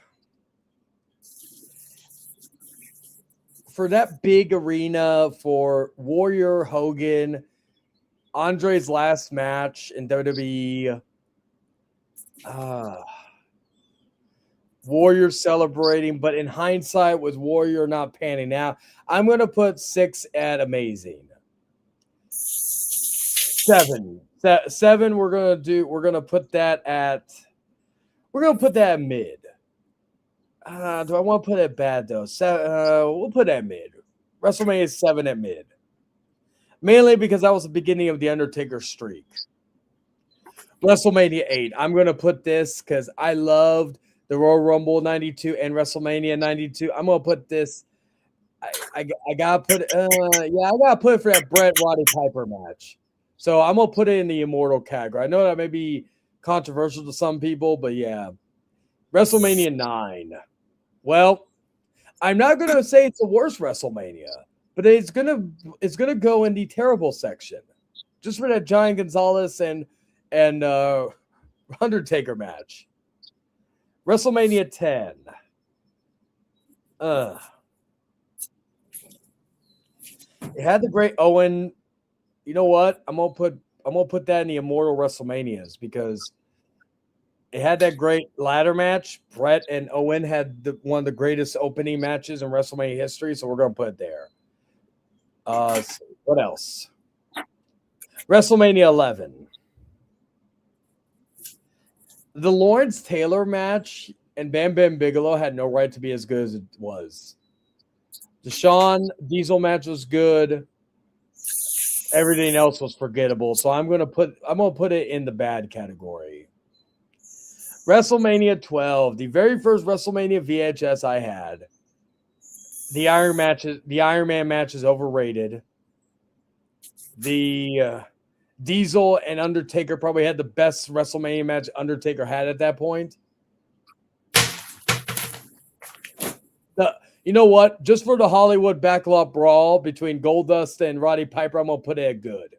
For that big arena for Warrior, Hogan, Andre's last match in WWE, Warrior celebrating, but in hindsight, with Warrior not panning out, I'm going to put 6 at amazing. 7. 7, we're going to put that at mid. Do I want to put it bad though? We'll put it at mid. WrestleMania 7 at mid. Mainly because that was the beginning of the Undertaker streak. WrestleMania 8. I'm going to put this because I loved the Royal Rumble 92 and WrestleMania 92. I'm going to put this. I got to put I got to put it for that Bret Roddy Piper match. So I'm going to put it in the Immortal category. I know that may be controversial to some people, but yeah. WrestleMania 9. Well, I'm not going to say it's the worst WrestleMania, but it's gonna go in the terrible section, just for that Giant Gonzalez and Undertaker match. WrestleMania 10. It had the great Owen. You know what? I'm gonna put that in the Immortal WrestleManias because it had that great ladder match. Bret and Owen had one of the greatest opening matches in WrestleMania history, so we're going to put it there. What else? WrestleMania 11. The Lawrence Taylor match and Bam Bam Bigelow had no right to be as good as it was. The Shawn Diesel match was good. Everything else was forgettable, so I'm going to put it in the bad category. WrestleMania 12, the very first WrestleMania VHS I had. The Iron Man match is overrated. The Diesel and Undertaker probably had the best WrestleMania match Undertaker had at that point. You know what? Just for the Hollywood backlot brawl between Goldust and Roddy Piper, I'm going to put it at good.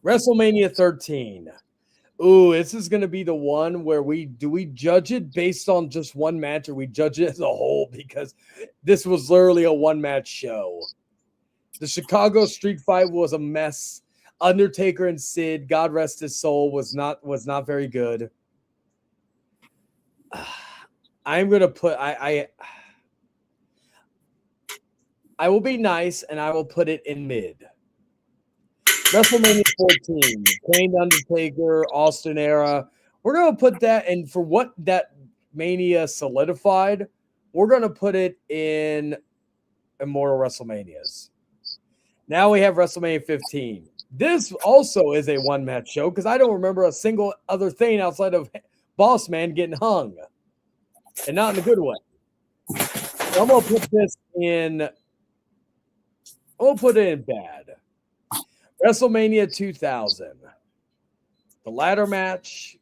WrestleMania 13. Ooh, this is going to be the one where we judge it based on just one match, or we judge it as a whole, because this was literally a one-match show. The Chicago Street Fight was a mess. Undertaker and Sid, God rest his soul, was not very good. I'm going to put I will be nice and I will put it in mid. WrestleMania 14, Kane, Undertaker, Austin era. We're going to put that in for what that Mania solidified. We're going to put it in Immortal WrestleManias. Now we have WrestleMania 15. This also is a one-match show because I don't remember a single other thing outside of Boss Man getting hung. And not in a good way. So I'm going to put this in. I'm going to put it in bad. WrestleMania 2000. The ladder match.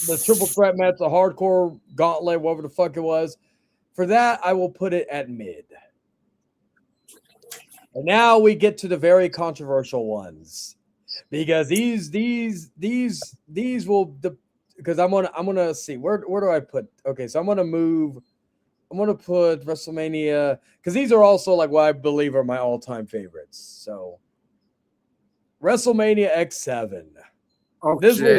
The triple threat match. The hardcore gauntlet. Whatever the fuck it was. For that, I will put it at mid. And now we get to the very controversial ones. Because these will... Because I'm gonna see where do I put? Okay, so I'm gonna put WrestleMania because these are also like what I believe are my all-time favorites. So WrestleMania X7. Oh, This is where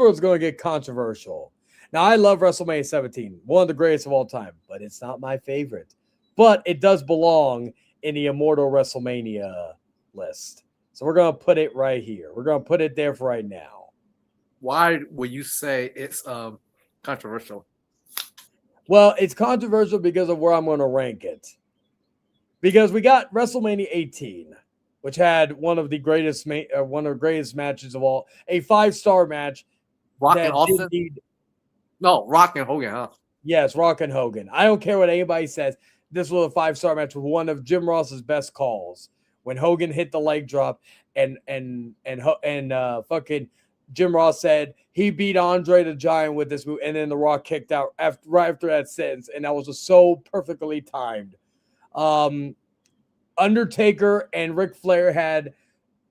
it's going to get controversial. Now I love WrestleMania 17, one of the greatest of all time, but it's not my favorite. But it does belong in the Immortal WrestleMania list. So we're gonna put it right here. We're gonna put it there for right now. Why would you say it's controversial? Well, it's controversial because of where I'm going to rank it. Because we got WrestleMania 18, which had one of the greatest matches of all, a 5-star match. Rock and Austin? No, Rock and Hogan, huh? Yes, Rock and Hogan. I don't care what anybody says. This was a 5-star match with one of Jim Ross's best calls when Hogan hit the leg drop and fucking Jim Ross said he beat Andre the Giant with this move, and then The Rock kicked out right after that sentence, and that was just so perfectly timed. Undertaker and Ric Flair had,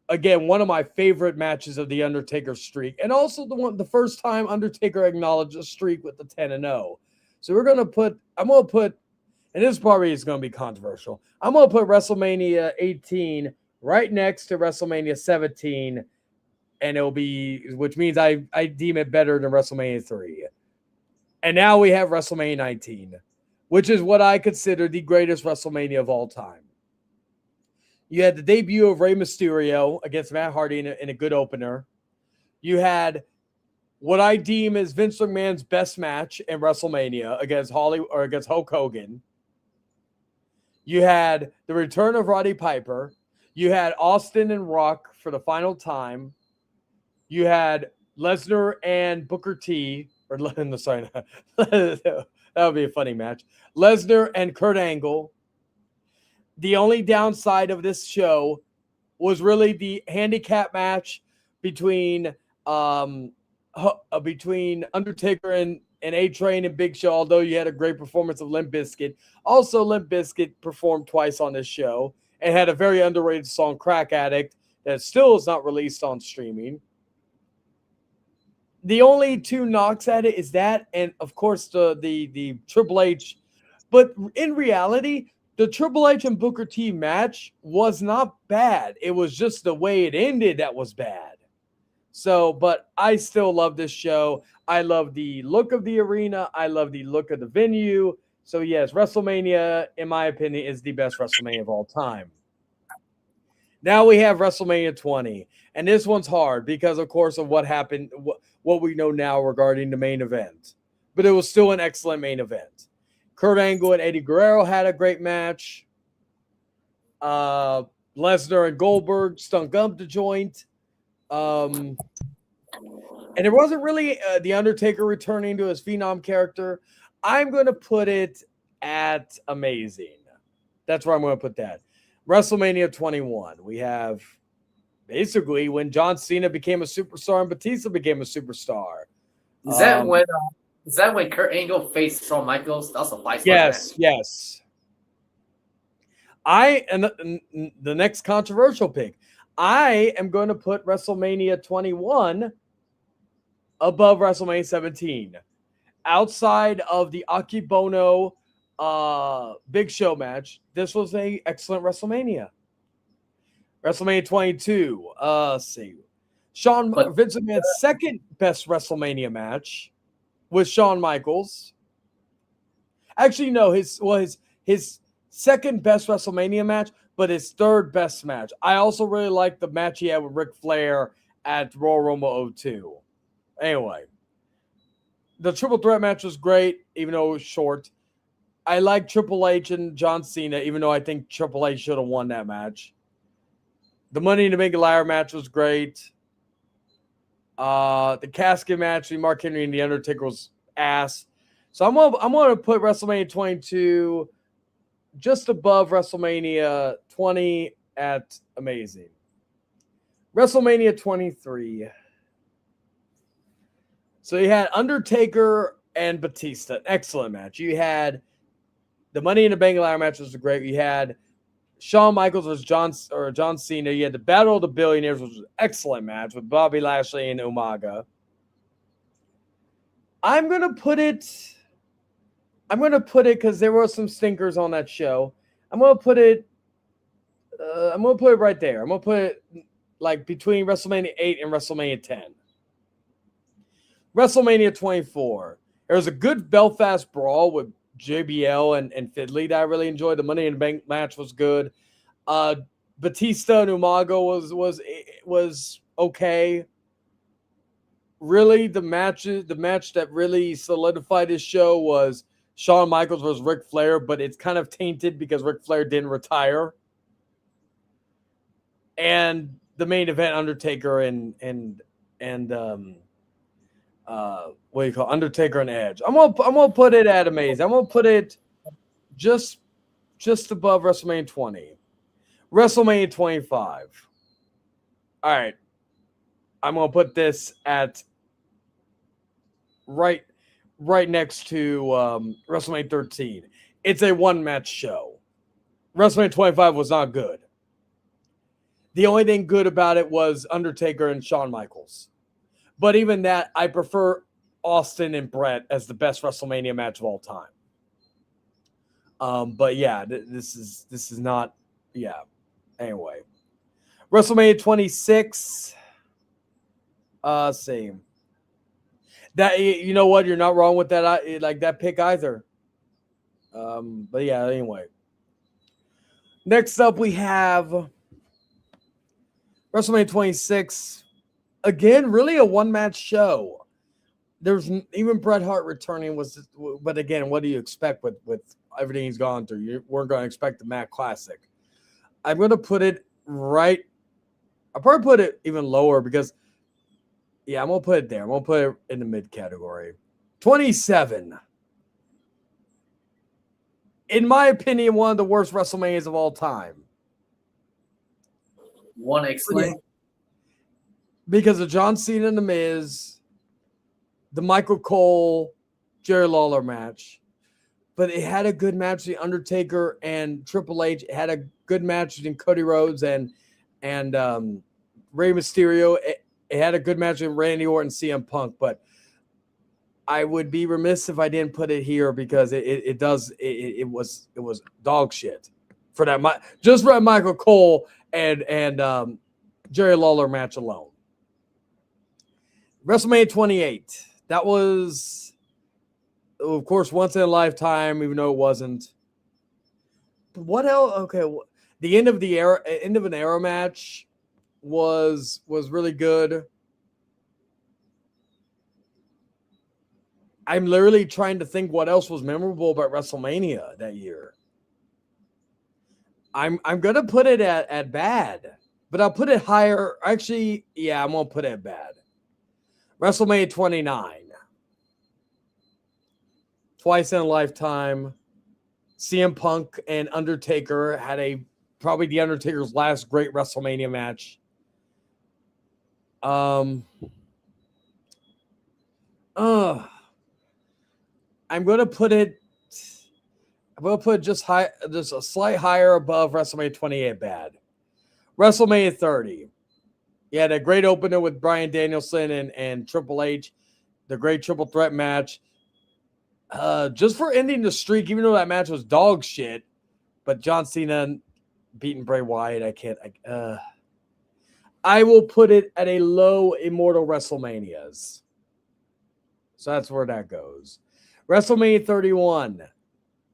again, one of my favorite matches of the Undertaker streak, and also the first time Undertaker acknowledged a streak with the 10-0. So I'm gonna put, and this probably is gonna be controversial. I'm gonna put WrestleMania 18 right next to WrestleMania 17, and which means I deem it better than WrestleMania 3. And now we have WrestleMania 19, which is what I consider the greatest WrestleMania of all time. You had the debut of Rey Mysterio against Matt Hardy in a good opener. You had what I deem as Vince McMahon's best match in WrestleMania against Hulk Hogan. You had the return of Roddy Piper. You had Austin and Rock for the final time. You had Lesnar and Booker T. Sorry, that would be a funny match. Lesnar and Kurt Angle. The only downside of this show was really the handicap match between Undertaker and A-Train and Big Show, although you had a great performance of Limp Bizkit. Also, Limp Bizkit performed twice on this show and had a very underrated song, Crack Addict, that still is not released on streaming. The only two knocks at it is that, and of course the Triple H. But in reality, the Triple H and Booker T match was not bad. It was just the way it ended that was bad. So, but I still love this show. I love the look of the arena. I love the look of the venue. So yes, WrestleMania, in my opinion, is the best WrestleMania of all time. Now we have WrestleMania 20. And this one's hard because, of course, of what happened, what we know now regarding the main event. But it was still an excellent main event. Kurt Angle and Eddie Guerrero had a great match. Lesnar and Goldberg stunk up the joint. And it wasn't really The Undertaker returning to his Phenom character. I'm going to put it at amazing. That's where I'm going to put that. WrestleMania 21. We have basically when John Cena became a superstar and Batista became a superstar. Is that when Kurt Angle faced Shawn Michaels? That's a fight. Yes. The next controversial pick. I am going to put WrestleMania 21 above WrestleMania 17. Outside of the Akibono Big Show match, this was an excellent WrestleMania. WrestleMania 22. Let's see. Vince McMahon's second best WrestleMania match with Shawn Michaels. Actually, no, his second best WrestleMania match, but his third best match. I also really like the match he had with Ric Flair at Royal Rumble 02. Anyway, the triple threat match was great, even though it was short. I like Triple H and John Cena, even though I think Triple H should have won that match. The Money in the Bank Ladder match was great. The casket match between Mark Henry and The Undertaker was ass. So I'm gonna put WrestleMania 22 just above WrestleMania 20 at amazing. WrestleMania 23. So you had Undertaker and Batista, excellent match. You had the Money in the Bank Ladder match was great. You had Shawn Michaels versus John Cena. You had the Battle of the Billionaires, which was an excellent match with Bobby Lashley and Umaga. I'm gonna put it because there were some stinkers on that show. I'm gonna put it right there. I'm gonna put it like between WrestleMania 8 and WrestleMania 10. WrestleMania 24. There was a good Belfast brawl with JBL and Fiddly that I really enjoyed. The Money in the Bank match was good. Batista and Umaga was okay. Really, the match that really solidified this show was Shawn Michaels versus Ric Flair, but it's kind of tainted because Ric Flair didn't retire. And the main event, Undertaker and what do you call Undertaker and Edge? I'm gonna put it at amazing. I'm gonna put it just above WrestleMania 20. WrestleMania 25. All right. I'm gonna put this at right next to WrestleMania 13. It's a one-match show WrestleMania 25 was not good. The only thing good about it was Undertaker and Shawn Michaels. But even that, I prefer Austin and Brett as the best WrestleMania match of all time. But yeah, this is not. Yeah. Anyway, WrestleMania 26. Same. That, you know what? You're not wrong with that. I like that pick either. But yeah. Anyway. Next up, we have WrestleMania 26. Again, really a one-match show. There's even Bret Hart returning but again, what do you expect with everything he's gone through? You weren't going to expect the Mac Classic. I'm going to put it right. I'll probably put it even lower because, yeah, I'm going to put it there. I'm going to put it in the mid category. 27. In my opinion, one of the worst WrestleManias of all time. Want to explain? Because of John Cena and The Miz, the Michael Cole, Jerry Lawler match. But it had a good match, The Undertaker and Triple H. It had a good match between Cody Rhodes and Rey Mysterio. It had a good match with Randy Orton and CM Punk. But I would be remiss if I didn't put it here because it was dog shit for that. Just for Michael Cole and Jerry Lawler match alone. WrestleMania 28. That was, of course, once in a lifetime, even though it wasn't. But what else? Okay, the end of an era match was really good. I'm literally trying to think what else was memorable about WrestleMania that year. I'm gonna put it at bad, but I'll put it higher. Actually, yeah, I'm gonna put it at bad. WrestleMania 29. Twice in a lifetime. CM Punk and Undertaker had probably the Undertaker's last great WrestleMania match. I'm gonna put it just a slight higher above WrestleMania 28 bad. WrestleMania 30. You had a great opener with Bryan Danielson and Triple H, the great triple threat match. Just for ending the streak, even though that match was dog shit, but John Cena beating Bray Wyatt, I will put it at a low Immortal WrestleManias. So that's where that goes. WrestleMania 31.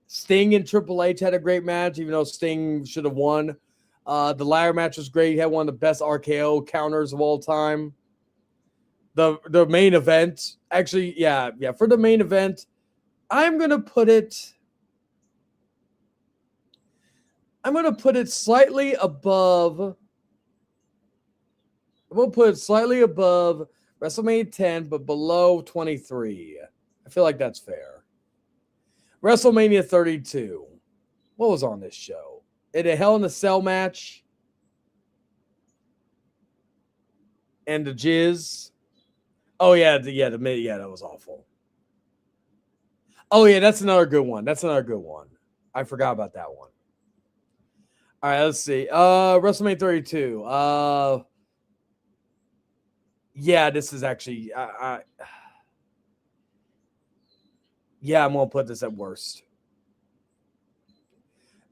Sting and Triple H had a great match, even though Sting should have won. The ladder match was great. He had one of the best RKO counters of all time. The main event, actually, yeah, for the main event, I'm gonna put it slightly above. I'm gonna put it slightly above WrestleMania 10, but below 23. I feel like that's fair. WrestleMania 32. What was on this show? It a Hell in a Cell match. And the Jizz. Oh yeah, that was awful. Oh yeah, that's another good one. I forgot about that one. All right, let's see. WrestleMania 32. Yeah, this is actually yeah, I'm gonna put this at worst.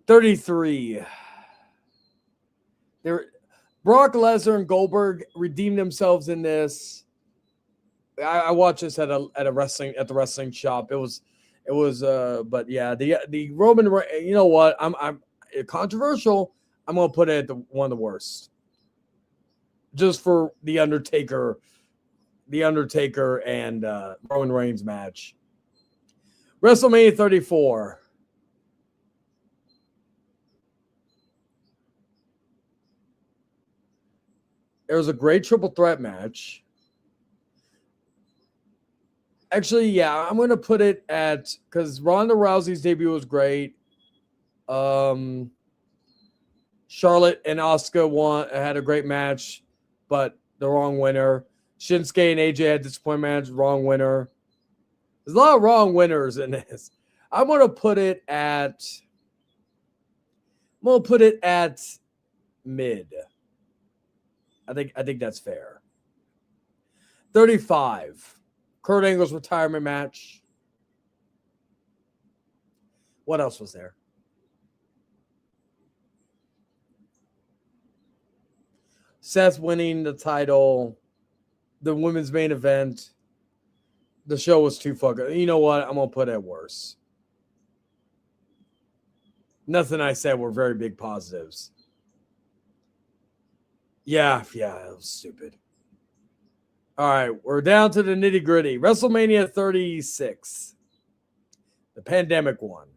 33. Brock Lesnar and Goldberg redeemed themselves in this. I watched this at the wrestling shop. It was but yeah, the Roman, you know what? I'm controversial. I'm gonna put it at one of the worst. Just for the Undertaker and Roman Reigns match. WrestleMania 34. It was a great triple threat match. Actually, yeah, I'm going to put it at, because Ronda Rousey's debut was great. Charlotte and Asuka had a great match, but the wrong winner. Shinsuke and AJ had disappointment match, wrong winner. There's a lot of wrong winners in this. I'm going to put it at I'm gonna put it at mid. I think that's fair. 35. Kurt Angle's retirement match. What else was there? Seth winning the title, the women's main event. The show was too fucking. You know what? I'm gonna put it worse. Nothing I said were very big positives. Yeah, it was stupid. All right, we're down to the nitty gritty. WrestleMania 36, the pandemic one.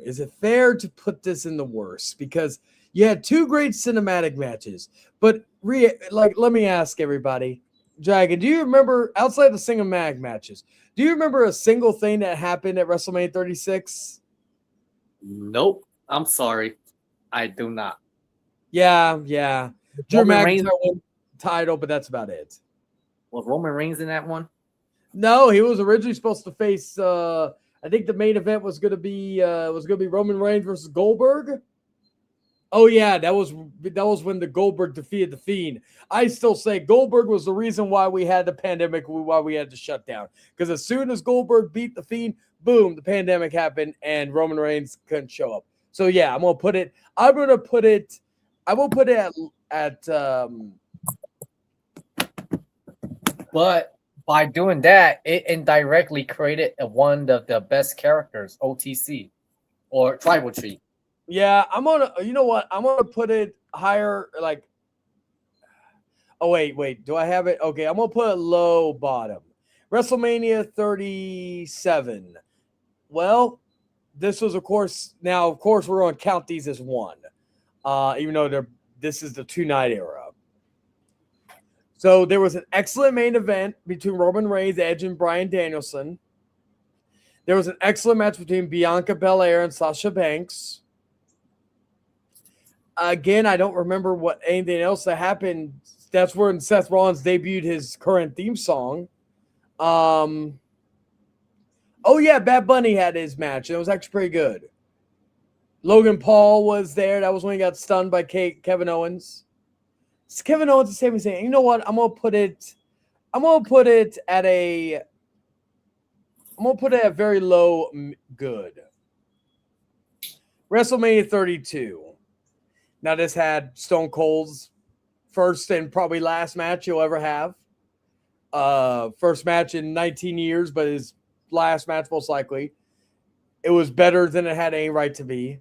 Is it fair to put this in the worst? Because you had two great cinematic matches, but let me ask everybody, Dragon, do you remember outside the cinematic matches? Do you remember a single thing that happened at WrestleMania 36? Nope. I'm sorry. I do not. Yeah. Drew Roman Reigns- McIntyre won the title, but that's about it. Was Roman Reigns in that one? No, he was originally supposed to face. I think the main event was going to be Roman Reigns versus Goldberg. Oh yeah, that was when the Goldberg defeated the Fiend. I still say Goldberg was the reason why we had the pandemic, why we had to shut down. Because as soon as Goldberg beat the Fiend, boom, the pandemic happened and Roman Reigns couldn't show up. So yeah, I will put it at But by doing that, it indirectly created one of the best characters, OTC or Tribal Chief. yeah, you know what? I'm gonna put it higher, like, oh wait, do I have it? Okay, I'm gonna put it low bottom. WrestleMania 37. Well, this was, of course, we're gonna count these as one. Even though this is the 2-night era. So there was an excellent main event between Roman Reigns, Edge, and Bryan Danielson. There was an excellent match between Bianca Belair and Sasha Banks. Again, I don't remember anything else that happened. That's when Seth Rollins debuted his current theme song. Oh yeah, Bad Bunny had his match. It was actually pretty good. Logan Paul was there. That was when he got stunned by Kevin Owens. Kevin Owens is saying, you know what? I'm gonna put it at very low good. WrestleMania 32. Now this had Stone Cold's first and probably last match he'll ever have. First match in 19 years, but his last match most likely. It was better than it had any right to be.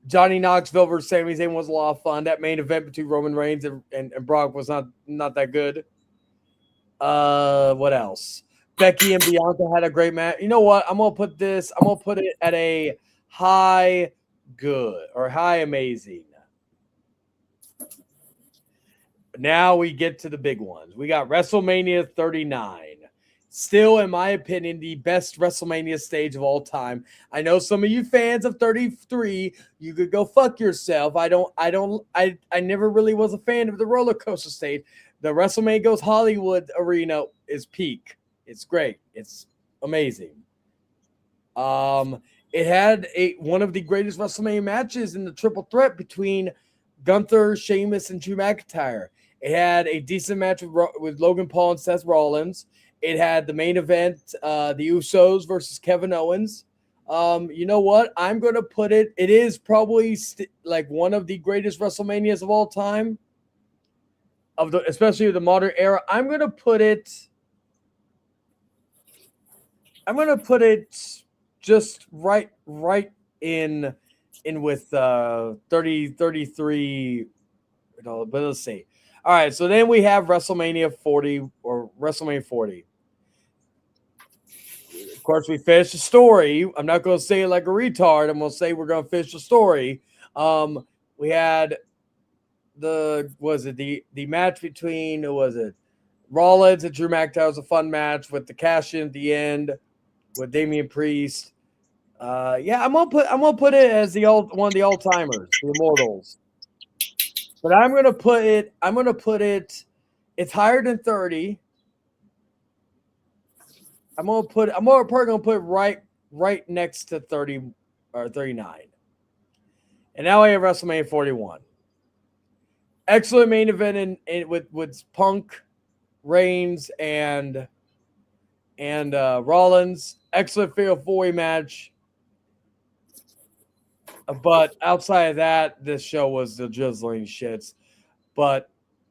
Johnny Knoxville versus Sami Zayn was a lot of fun. That main event between Roman Reigns and Brock was not that good. What else? Becky and Bianca had a great match. You know what? I'm gonna put it at a high good or high amazing. Now we get to the big ones. We got WrestleMania 39. Still, in my opinion, the best WrestleMania stage of all time. I know some of you fans of 33, you could go fuck yourself. I never really was a fan of the roller coaster stage. The WrestleMania Goes Hollywood arena is peak. It's great. It's amazing. It had one of the greatest WrestleMania matches in the triple threat between Gunther, Sheamus, and Drew McIntyre. It had a decent match with Logan Paul and Seth Rollins. It had the main event, the Usos versus Kevin Owens. You know what? I'm going to put it. It is probably like one of the greatest WrestleManias of all time, especially the modern era. I'm going to put it just right in with 33. But let's see. All right, so then we have WrestleMania 40 or WrestleMania 40. Of course, we finished the story. I'm not going to say it like a retard. I'm going to say we're going to finish the story. We had the match between Rollins and Drew McIntyre was a fun match with the cash in at the end with Damian Priest. I'm gonna put it as one of the all timers, the Immortals. But I'm gonna put it. It's higher than 30. I'm probably gonna put it right next to 30 or 39. And now I have WrestleMania 41. Excellent main event with Punk, Reigns, and Rollins. Excellent fatal four-way match. But outside of that, this show was the drizzling shits. But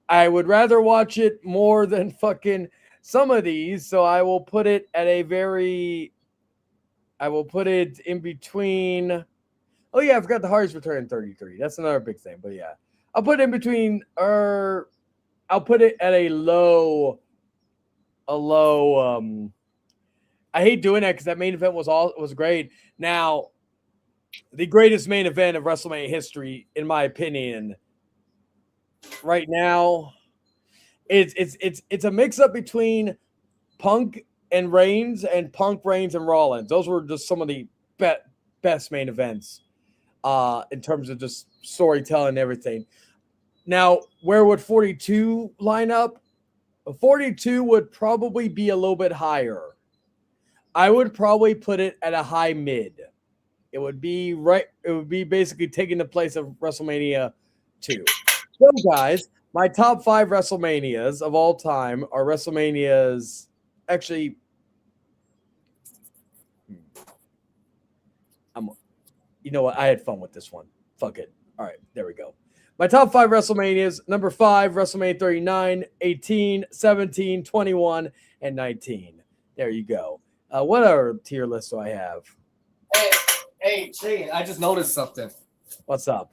I would rather watch it more than fucking some of these. So I will put it at a very. I will put it in between. Oh yeah, I forgot the Hardys return 33. That's another big thing. But yeah, I'll put it in between. I'll put it at a low. I hate doing that because that main event was great. Now, the greatest main event of WrestleMania history, in my opinion, right now, it's a mix up between Punk and Reigns and Punk, Reigns, and Rollins. Those were just some of the best main events in terms of just storytelling and everything. Now, where would 42 line up? 42 would probably be a little bit higher. I would probably put it at a high mid. It would be right. It would be basically taking the place of WrestleMania 2. So, guys, my top 5 WrestleManias of all time are WrestleManias. Actually, you know what? I had fun with this one. Fuck it. All right, there we go. My top 5 WrestleManias. Number 5, WrestleMania 39, 18, 17, 21, and 19. There you go. What other tier list do I have? Hey, Shane, I just noticed something. What's up?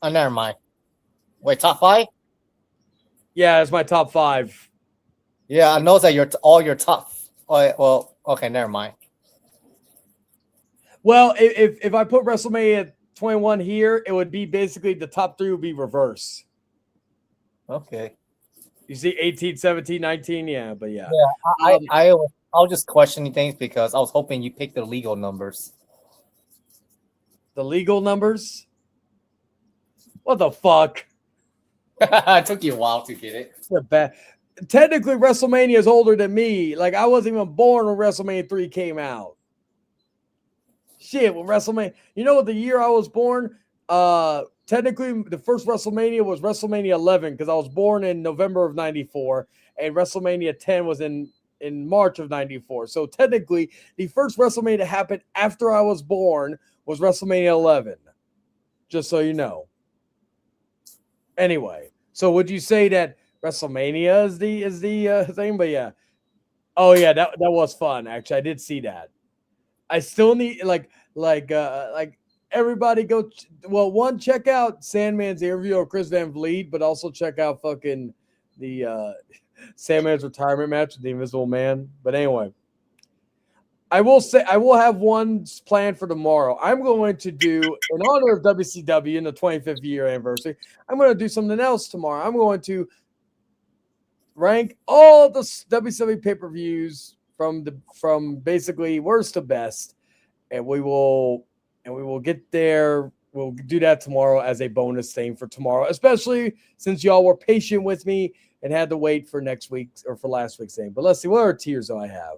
Oh, never mind. Wait, top 5? Yeah, it's my top 5. Yeah, I know that all your top. Oh, well, okay, never mind. Well, if I put WrestleMania 21 here, it would be basically the top 3 would be reverse. Okay. You see 18, 17, 19? Yeah, but yeah. I was just questioning things because I was hoping you picked the legal numbers. The legal numbers? What the fuck? It took you a while to get it. Technically, WrestleMania is older than me. Like, I wasn't even born when WrestleMania 3 came out. Shit, when WrestleMania... You know what the year I was born? Technically, the first WrestleMania was WrestleMania 11 because I was born in November of 94, and WrestleMania 10 was in March of 94. So technically, the first WrestleMania to happen after I was born was WrestleMania 11. Just so you know. Anyway, so would you say that WrestleMania is the thing? But yeah. Oh yeah, that was fun. Actually, I did see that. I still need like everybody go. One, check out Sandman's interview of Chris Van Vliet, but also check out fucking the Sandman's retirement match with the Invisible Man. But anyway, I will say I will have one planned for tomorrow. I'm going to do in honor of WCW in the 25th year anniversary. I'm going to do something else tomorrow. I'm going to rank all the WCW pay-per-views from basically worst to best, and we will get there. We'll do that tomorrow as a bonus thing for tomorrow, especially since y'all were patient with me and had to wait for next week or for last week's thing. But let's see, what other tiers do I have?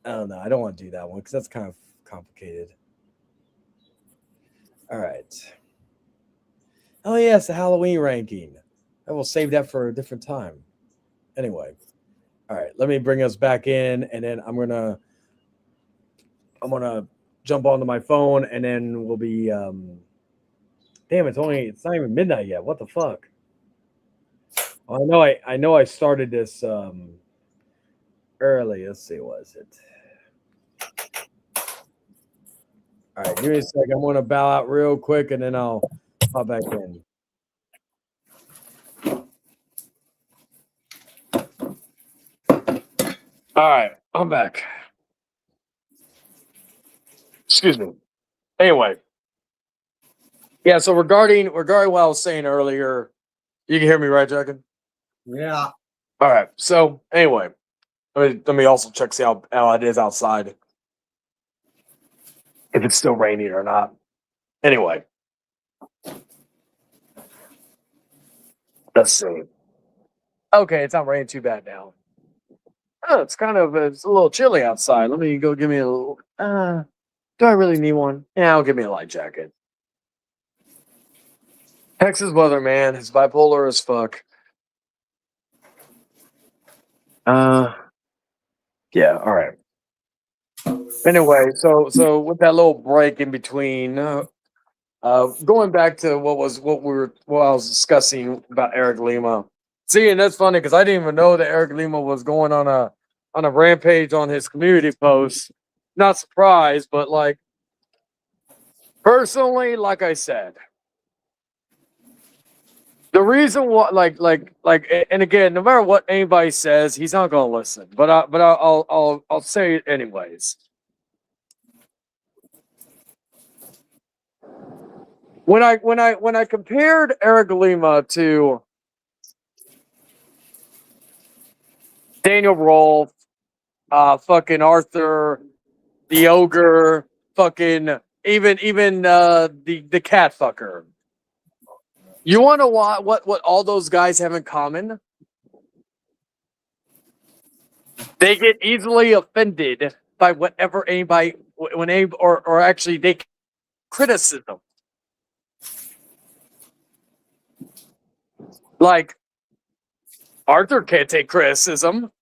I don't know. I don't want to do that one because that's kind of complicated. All right. Oh, yeah, it's the Halloween ranking. I will save that for a different time. Anyway. All right. Let me bring us back in, and then I'm gonna jump onto my phone, and then we'll be damn, it's not even midnight yet. What the fuck? I know I started this early. Let's see, what is it? All right, give me a second. I'm gonna bow out real quick, and then I'll pop back in. All right, I'm back. Excuse me. Anyway, yeah. So regarding what I was saying earlier, you can hear me, right, Jacken? Yeah. All right. So anyway, let me also check see how it is outside, if it's still raining or not. Anyway, let's see. Okay, it's not raining too bad now. Oh, it's a little chilly outside. Let me go give me a little. Do I really need one? Yeah, I'll give me a light jacket. Texas weather, man, it's bipolar as fuck. Yeah, all right. Anyway, so with that little break in between, going back to what I was discussing about Eric Lima. See, and that's funny because I didn't even know that Eric Lima was going on a rampage on his community post. Not surprised, but like personally, like I said, the reason why, and again, no matter what anybody says, he's not going to listen. I'll say it anyways. When I compared Eric Lima to Daniel Rolfe, fucking Arthur, the ogre, fucking even the cat fucker. You want to know what all those guys have in common? They get easily offended by whatever anybody or actually they criticism. Like Arthur can't take criticism.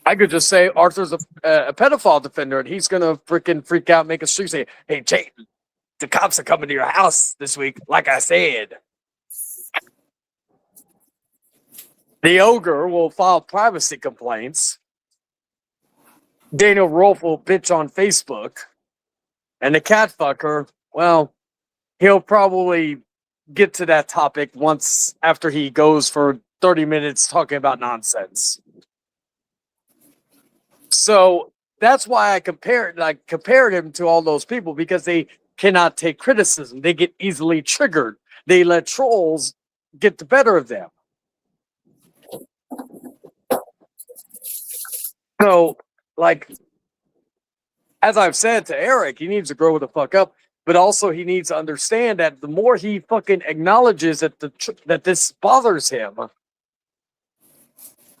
I could just say Arthur's a pedophile defender, and he's gonna freaking freak out, make a streak say, "Hey, Jake, the cops are coming to your house this week." Like I said, the ogre will file privacy complaints. Daniel Rolfe will bitch on Facebook, and the cat fucker, well, he'll probably get to that topic once after he goes for 30 minutes talking about nonsense. So that's why I compared him to all those people, because they cannot take criticism. They get easily triggered. They let trolls get the better of them. So, like, as I've said to Eric, he needs to grow the fuck up, but also he needs to understand that the more he fucking acknowledges that that this bothers him,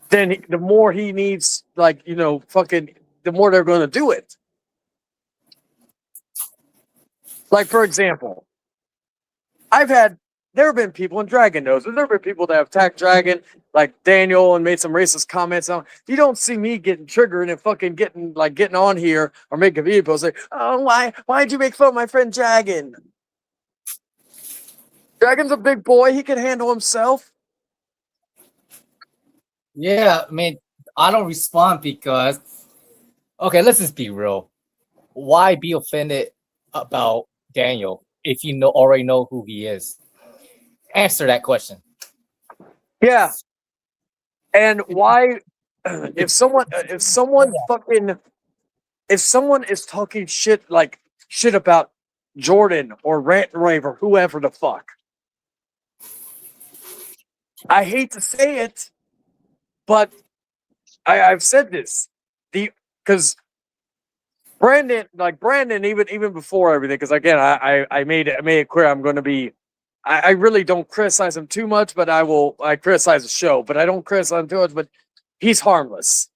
then the more he needs, the more they're going to do it. Like, for example, there have been people in Dragon Knows, there have been people that have attacked Dragon, like Daniel, and made some racist comments on. You don't see me getting triggered and fucking getting on here or making video posts like, "Oh, why'd you make fun of my friend Dragon? Dragon's a big boy, he can handle himself." Yeah, I mean, I don't respond because, okay, let's just be real. Why be offended about Daniel if you already know who he is? Answer that question. Yeah. And why, if someone is talking shit about Jordan or Rant and Rave or whoever the fuck, I hate to say it, but I've said this, because Brandon, even before everything, because again, I made it clear I'm going to be. I really don't criticize him too much, but I criticize the show, but I don't criticize him too much. But he's harmless.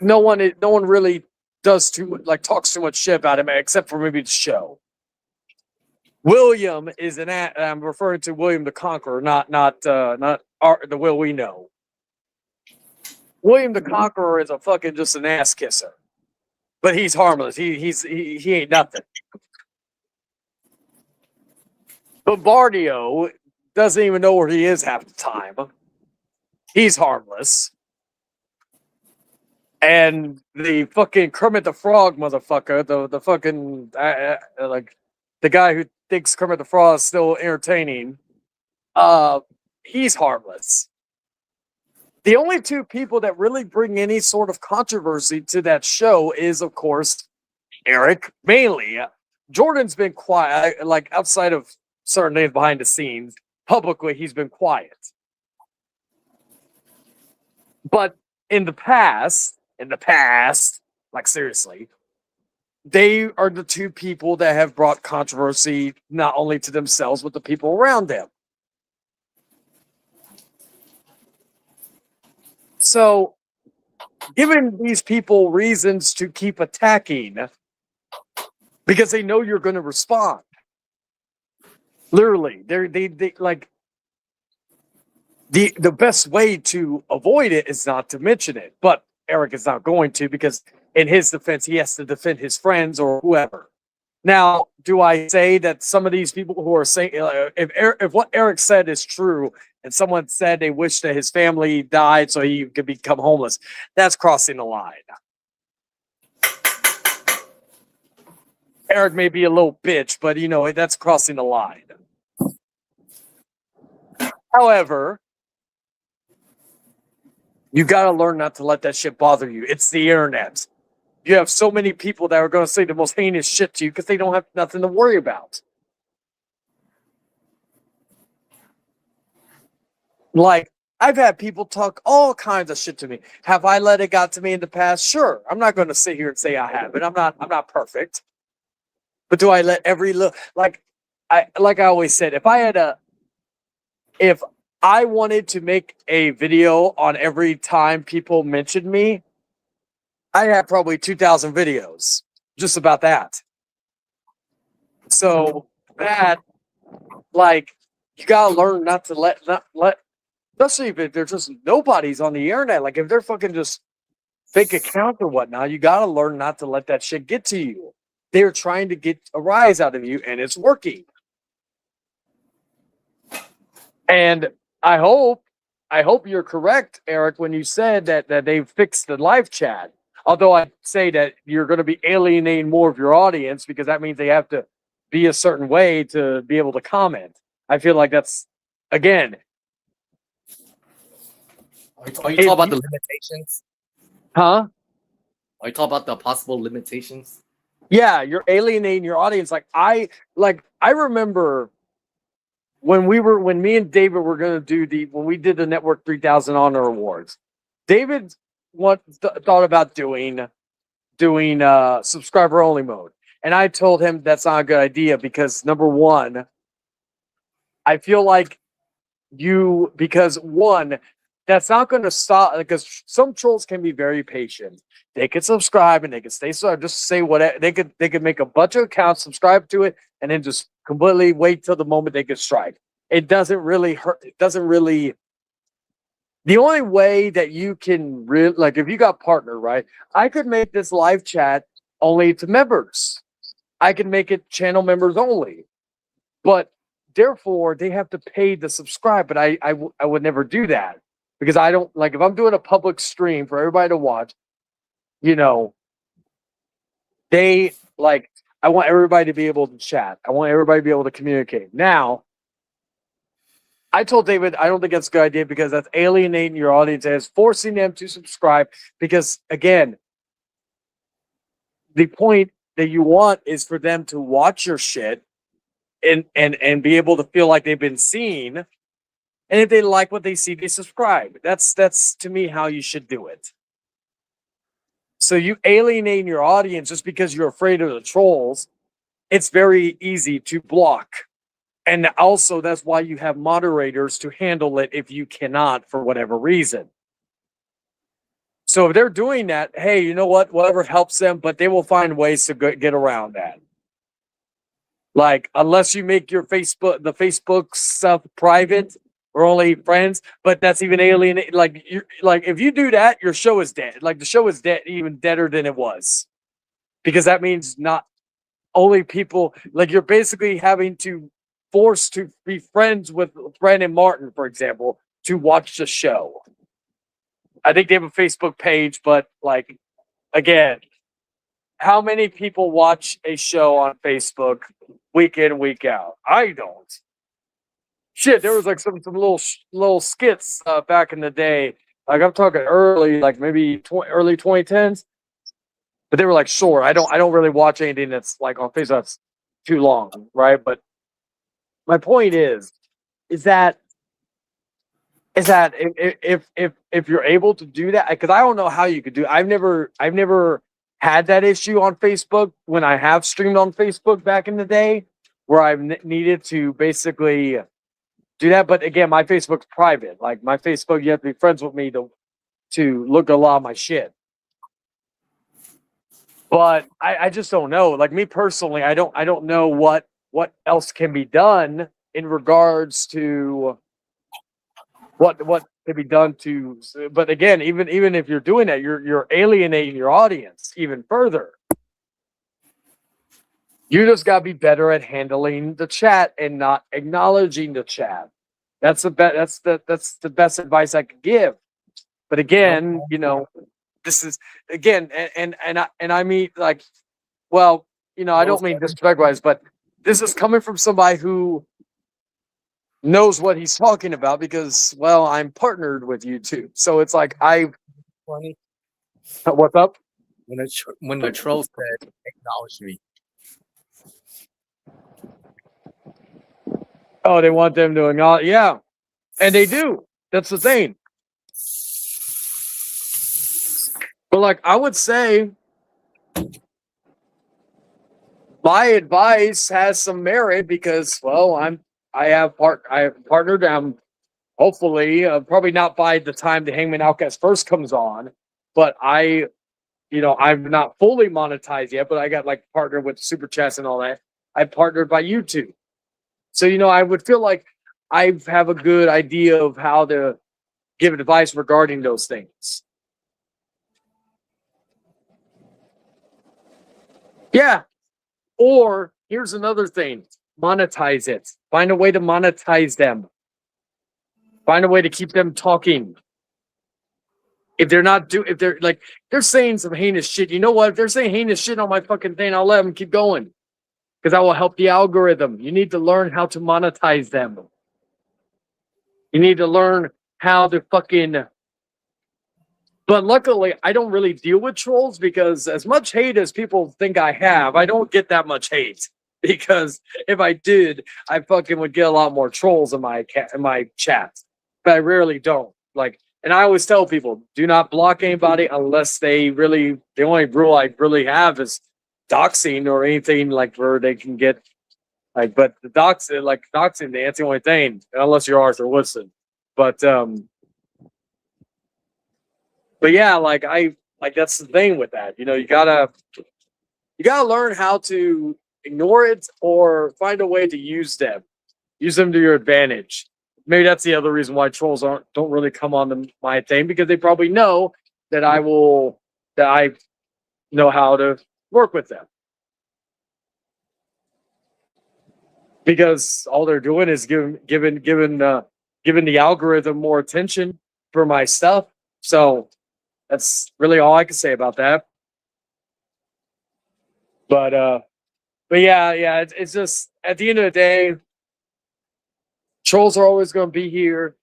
No one really talks too much shit about him, except for maybe the show. William is I'm referring to William the Conqueror, not the Will we know. William the Conqueror is just an ass kisser, but he's harmless. He ain't nothing. But Bardio doesn't even know where he is half the time. He's harmless. And the fucking Kermit the Frog motherfucker, the fucking the guy who thinks Kermit the Frog is still entertaining, he's harmless. The only two people that really bring any sort of controversy to that show is, of course, Eric, mainly. Jordan's been quiet, outside of certain things behind the scenes. Publicly, he's been quiet. But in the past, seriously, they are the two people that have brought controversy not only to themselves, but the people around them. So, giving these people reasons to keep attacking because they know you're going to respond. Literally, they like the best way to avoid it is not to mention it. But Eric is not going to, because in his defense, he has to defend his friends or whoever. Now, do I say that some of these people who are saying if what Eric said is true, and someone said they wish that his family died so he could become homeless, that's crossing the line. Eric may be a little bitch, but that's crossing the line. However, you got to learn not to let that shit bother you. It's the internet. You have so many people that are going to say the most heinous shit to you because they don't have nothing to worry about. Like, I've had people talk all kinds of shit to me. Have I let it got to me in the past? Sure. I'm not going to sit here and say I haven't. I'm not perfect. But do I let every little, like I always said, if I wanted to make a video on every time people mentioned me, I have probably 2,000 videos just about that. So that, like, you gotta learn not to let, especially if there's just nobody's on the internet. Like, if they're fucking just fake accounts or whatnot, you gotta learn not to let that shit get to you. They're trying to get a rise out of you, and it's working. And I hope you're correct, Eric, when you said that they've fixed the live chat. Although I say that you're going to be alienating more of your audience because that means they have to be a certain way to be able to comment. I feel like that's, again. Are you talking about the limitations? Huh? Are you talking about the possible limitations? Yeah, you're alienating your audience. I remember when me and David were going to do when we did the Network 3000 Honor Awards, David thought about doing subscriber only mode. And I told him that's not a good idea because, number one, I feel like that's not going to stop, because some trolls can be very patient. They can subscribe and they can stay subscribed, just say whatever. They could make a bunch of accounts, subscribe to it, and then just completely wait till the moment they get strike. It doesn't really hurt. It doesn't really. The only way that you can really, like, if you got partner, right? I could make this live chat only to members. I can make it channel members only, but therefore they have to pay to subscribe. But I would never do that because I don't like, if I'm doing a public stream for everybody to watch, they like, I want everybody to be able to chat. I want everybody to be able to communicate. Now, I told David, I don't think that's a good idea because that's alienating your audience and it's forcing them to subscribe. Because again, the point that you want is for them to watch your shit and be able to feel like they've been seen. And if they like what they see, they subscribe. That's to me how you should do it. So you alienating your audience just because you're afraid of the trolls, it's very easy to block. And also, that's why you have moderators to handle it if you cannot for whatever reason. So if they're doing that, hey, you know what? Whatever helps them, but they will find ways to get around that. Like, unless you make the Facebook stuff private or only friends, but that's even alienating. Like, if you do that, your show is dead. Like, the show is dead, even deader than it was, because that means not only people. Like, you're basically having to force to be friends with Brandon Martin, for example, to watch the show. I think they have a Facebook page, but like, again, how many people watch a show on Facebook week in, week out? I don't. Shit, there was like some little skits back in the day. Like, I'm talking early, like maybe early 2010s, but they were like short. I don't really watch anything that's like on Facebook that's too long, right? But my point is that if you're able to do that, because I don't know how you could do. I've never had that issue on Facebook when I have streamed on Facebook back in the day, where I've needed to basically do that. But again, my Facebook's private. Like, my Facebook, you have to be friends with me to to look at a lot of my shit. But I just don't know. Like me personally, I don't know what else can be done in regards to what can be done to. But again, even if you're doing that, you're alienating your audience even further. You just gotta be better at handling the chat and not acknowledging the chat. That's the best advice I could give. But again, you know, this is again, and I mean, like, well, you know, I don't mean disrespect-wise, but this is coming from somebody who knows what he's talking about because, well, I'm partnered with YouTube, so it's like Funny what's up? when the troll said acknowledge me. Oh, they want them doing all, yeah, and they do. That's the thing. But like, I would say my advice has some merit because, well, I have partnered. Hopefully, probably not by the time the Hangman Outcast first comes on, but I'm not fully monetized yet, but I got like partnered with Super Chats and all that. I partnered by YouTube. So, you know, I would feel like I have a good idea of how to give advice regarding those things. Yeah. Or here's another thing. Monetize it. Find a way to monetize them. Find a way to keep them talking. If they're saying some heinous shit, you know what? If they're saying heinous shit on my fucking thing, I'll let them keep going. Because I will help the algorithm. You need to learn how to monetize them. You need to learn how to fucking. But luckily, I don't really deal with trolls because as much hate as people think I have, I don't get that much hate. Because if I did, I fucking would get a lot more trolls in my chat. But I rarely don't. Like, and I always tell people, do not block anybody unless the only rule I really have is doxing or anything like where they can get like, but the doxing, that's the only thing, unless you're Arthur Woodson. But yeah, like that's the thing with that. You know, you gotta learn how to ignore it or find a way to use them to your advantage. Maybe that's the other reason why trolls don't really come on my thing, because they probably know that I know how to work with them. Because all they're doing is giving the algorithm more attention for my stuff. So that's really all I can say about that. But yeah, it's just at the end of the day, trolls are always going to be here.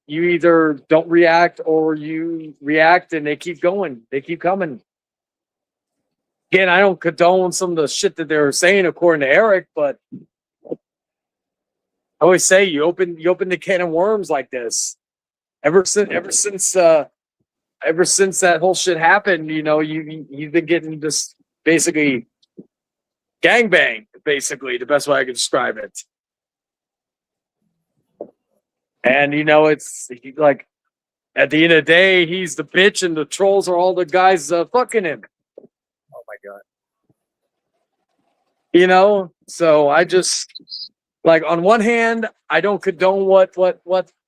You either don't react or you react, and they keep going. They keep coming. Again, I don't condone some of the shit that they're saying, according to Eric, but I always say you open the can of worms like this. Ever since that whole shit happened, you know, you've been getting this basically gangbang, basically the best way I can describe it. And you know, it's like at the end of the day, he's the bitch, and the trolls are all the guys fucking him. Oh my god! You know, so I just like, on one hand, I don't condone what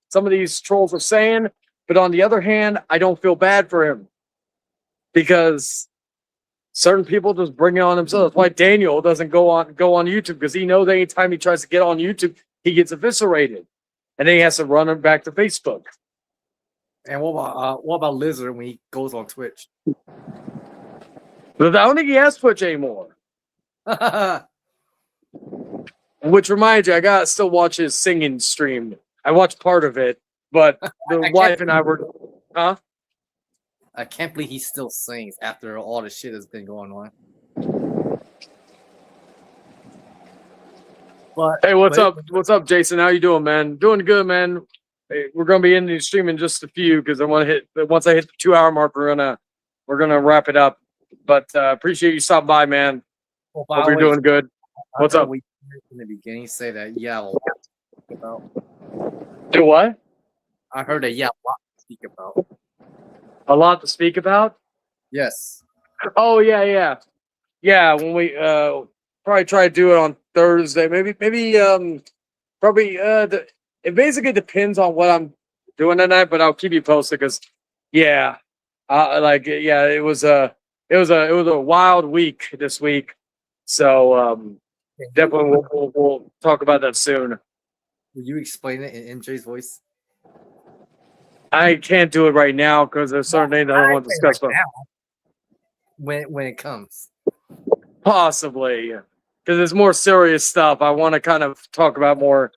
some of these trolls are saying, but on the other hand, I don't feel bad for him because certain people just bring it on themselves. That's why Daniel doesn't go on YouTube, because he knows that anytime he tries to get on YouTube, he gets eviscerated. And then he has to run him back to Facebook. And what about Lizard when he goes on Twitch? But I don't think he has Twitch anymore. Which reminds you, I gotta still watch his singing stream. I watched part of it, but the wife and I were, huh? I can't believe he still sings after all the shit that's been going on. But Hey, what's up? What's up, Jason? How you doing, man? Doing good, man. Hey, we're gonna be ending the stream in just a few because I want to hit. Once I hit the 2-hour mark, we're gonna wrap it up. But appreciate you stopping by, man. Hope you're doing good. What's up? We in the beginning say that about. Do what? I heard that What speak about. A lot to speak about. Yes. Oh yeah. When we probably try to do it on Thursday, maybe probably it basically depends on what I'm doing tonight, but I'll keep you posted because yeah, it was a wild week this week, so definitely we'll talk about that soon. Will you explain it in MJ's voice? I can't do it right now because there's certain things I don't want to discuss, but When it comes. possibly because it's more serious stuff. I want to kind of talk about more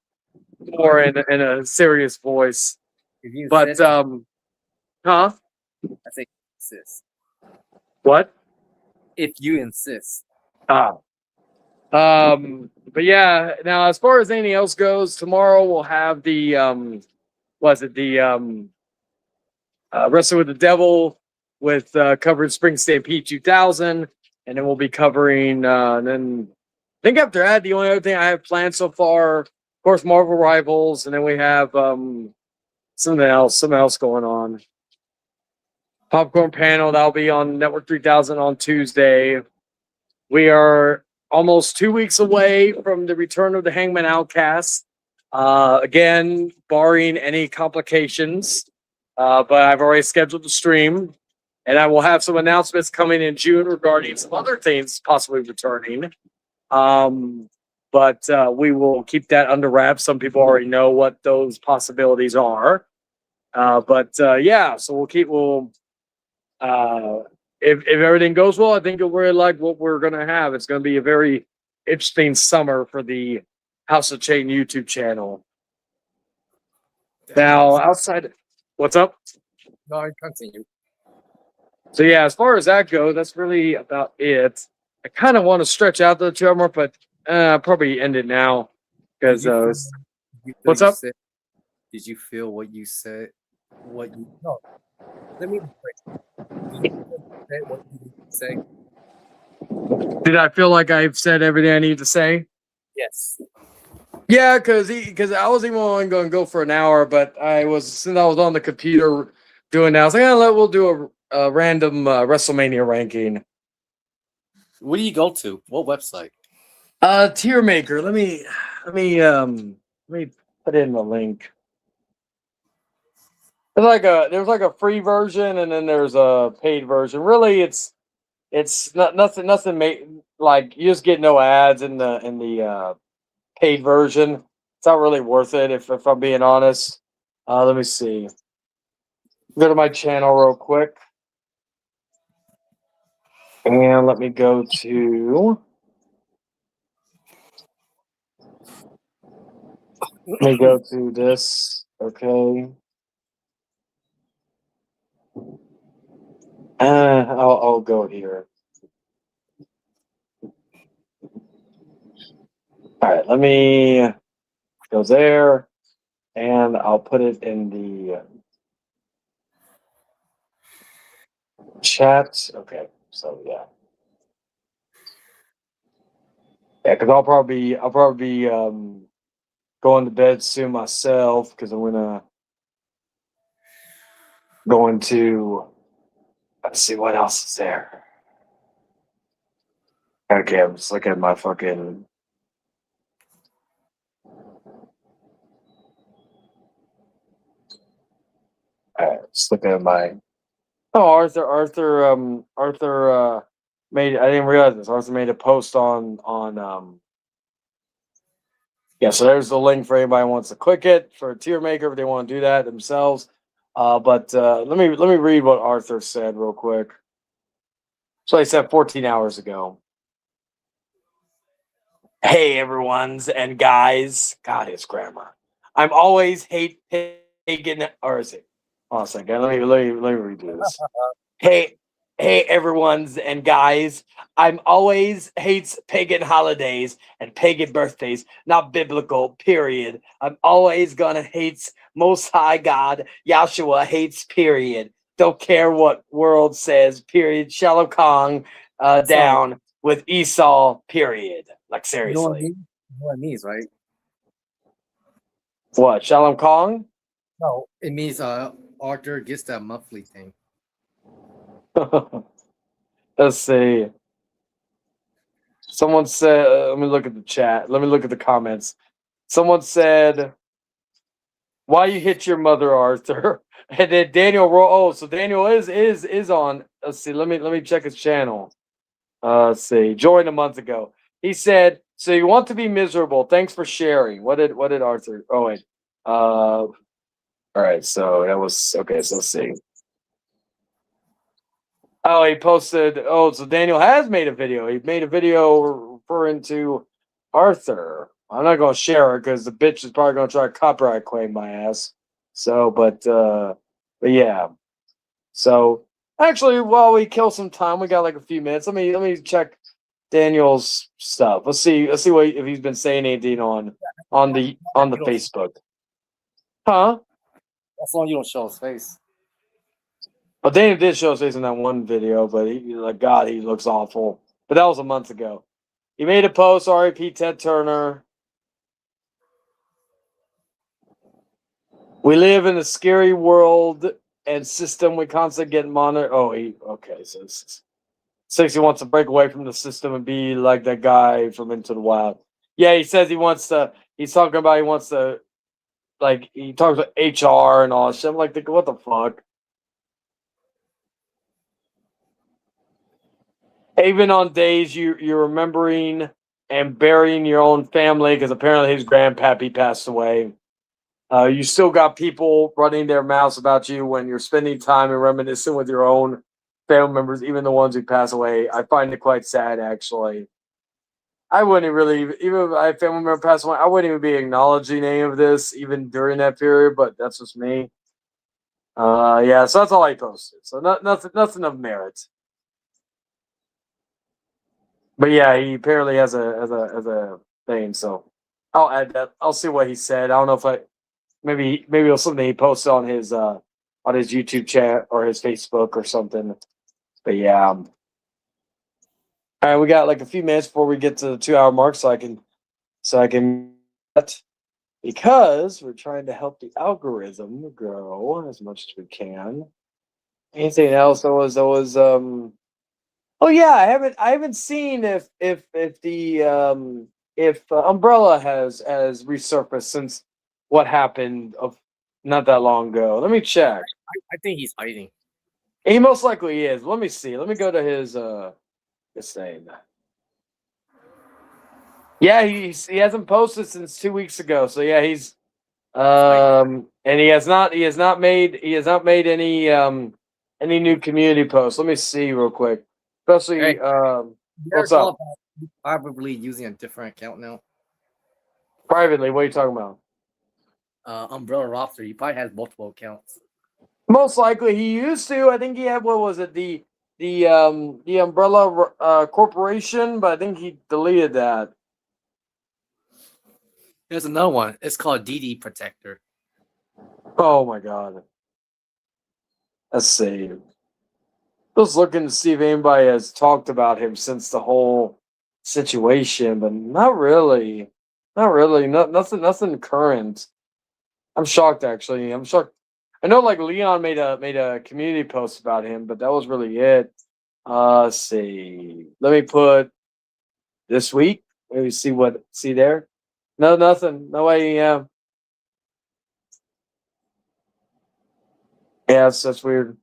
in a serious voice. If you But insist, huh? I say insist. What? If you insist. Ah. But yeah, now as far as anything else goes, tomorrow we'll have the Wrestling with the Devil with covering Spring Stampede 2000, and then we'll be covering and then I think after that the only other thing I have planned so far, of course, Marvel Rivals, and then we have something else going on. Popcorn panel that'll be on Network 3000 on Tuesday. We are almost 2 weeks away from the return of the Hangman Outcast. Again, barring any complications, but I've already scheduled the stream, and I will have some announcements coming in June regarding some other things possibly returning. But we will keep that under wraps. Some people already know what those possibilities are. Yeah, so if everything goes well, I think you'll really like what we're gonna have. It's gonna be a very interesting summer for the House of Chain YouTube channel. Now, outside, what's up? No, continue. So yeah, as far as that goes, that's really about it. I kind of want to stretch out the 2 hour mark, but I'll probably end it now because what's up? Did you feel what you said? No, let me rephrase. Did you say what you say? Did I feel like I've said everything I need to say? Yes. Yeah, because I was even only going to go for an hour, but since I was on the computer doing that, I was like, we'll do a random WrestleMania ranking. What do you go to? What website? Tier Maker. Let me put in the link. There's like a free version and then there's a paid version. Really, it's nothing like you just get no ads in the paid version. It's not really worth it if I'm being honest. Let me see. Go to my channel real quick. And let me go to this. Okay. I'll go here. All right, let me go there, and I'll put it in the chat. Okay, so yeah, because I'll probably be going to bed soon myself because I'm going to let's see what else is there. Okay, I'm just looking at my fucking. Just looking at my. Oh, Arthur made. I didn't realize this. Arthur made a post on. Yeah, so there's the link for anybody who wants to click it for a tier maker if they want to do that themselves. But let me read what Arthur said real quick. So he said 14 hours ago. Hey, everyone's and guys. God, his grammar. I'm always hate pagan, or is it? Oh, a second. Let me redo this. Hey, everyone's and guys. I'm always hates pagan holidays and pagan birthdays, not biblical, period. I'm always gonna hates Most High God. Yahshua hates, period. Don't care what world says, period. Shalom Kong down with Esau, period. Like, seriously. You know what it means, right? What, Shalom Kong? No, it means Arthur gets that monthly thing. Let's see. Someone said, let me look at the chat. Let me look at the comments. Someone said, "Why you hit your mother, Arthur?" And then Daniel wrote, "Oh, so Daniel is on." Let's see. Let me check his channel. Let's see. Joined a month ago. He said, "So you want to be miserable? Thanks for sharing." What did Arthur? Oh wait. All right. So that was okay. So let's see. Oh, he posted. Oh, so Daniel has made a video. He made a video referring to Arthur. I'm not gonna share it because the bitch is probably gonna try to copyright claim my ass. So, but yeah. So actually, while we kill some time, we got like a few minutes. Let me check Daniel's stuff. Let's see what if he's been saying anything on the Facebook. Huh? As long as you don't show his face. Well, Daniel did show his face in that one video, but he like God, he looks awful. But that was a month ago. He made a post, RIP Ted Turner. We live in a scary world and system. We constantly get monitored. Oh, okay. So says he wants to break away from the system and be like that guy from Into the Wild. Yeah, he says he wants to. He's talking about he wants to, like he talks about HR and all that shit. I'm like, what the fuck? Even on days you're remembering and burying your own family because apparently his grandpappy passed away. You still got people running their mouths about you when you're spending time and reminiscing with your own family members, even the ones who pass away. I find it quite sad, actually. I wouldn't really, even if I had a family member pass away, I wouldn't even be acknowledging any of this, even during that period, but that's just me. Yeah, so that's all I posted. So nothing of merit. But yeah, he apparently has a thing, so I'll add that. I'll see what he said. I don't know if maybe it was something he posted on his YouTube chat or his Facebook or something. But yeah. All right, we got like a few minutes before we get to the 2 hour mark, so I can because we're trying to help the algorithm grow as much as we can. Anything else? That was oh yeah, I haven't seen if the if Umbrella has resurfaced since what happened of not that long ago. Let me check. I think he's hiding. He most likely is. Let me see. Let me go to his thing. Yeah, he hasn't posted since 2 weeks ago. So yeah, he's and he has not made any new community posts. Let me see real quick. Especially Hey, what's up? Probably using a different account now. Privately, what are you talking about? Umbrella Roster. He probably has multiple accounts. Most likely, he used to. I think he had what was it the Umbrella Corporation, but I think he deleted that. There's another one. It's called DD Protector. Oh my god. Let's see. Just looking to see if anybody has talked about him since the whole situation, but not really. Not really. Nothing current. I'm shocked actually. I'm shocked. I know like Leon made a community post about him, but that was really it. Let's see. Let me put this week. Maybe see there. No, nothing. No way. Yeah. Yes, that's weird.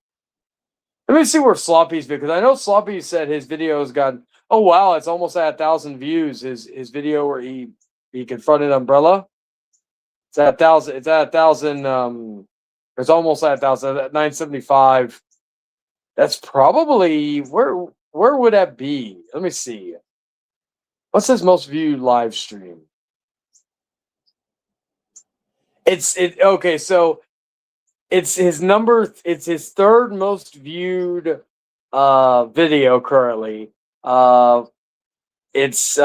Let me see where Sloppy's because I know Sloppy said his video's got. Oh wow, it's almost at 1,000 views. His video where he confronted Umbrella. It's at 1,000. It's at 1,000. It's almost at 1,000. At 975. That's probably where would that be? Let me see. What's his most viewed live stream? Okay. So it's his number. It's his third most viewed video currently. It's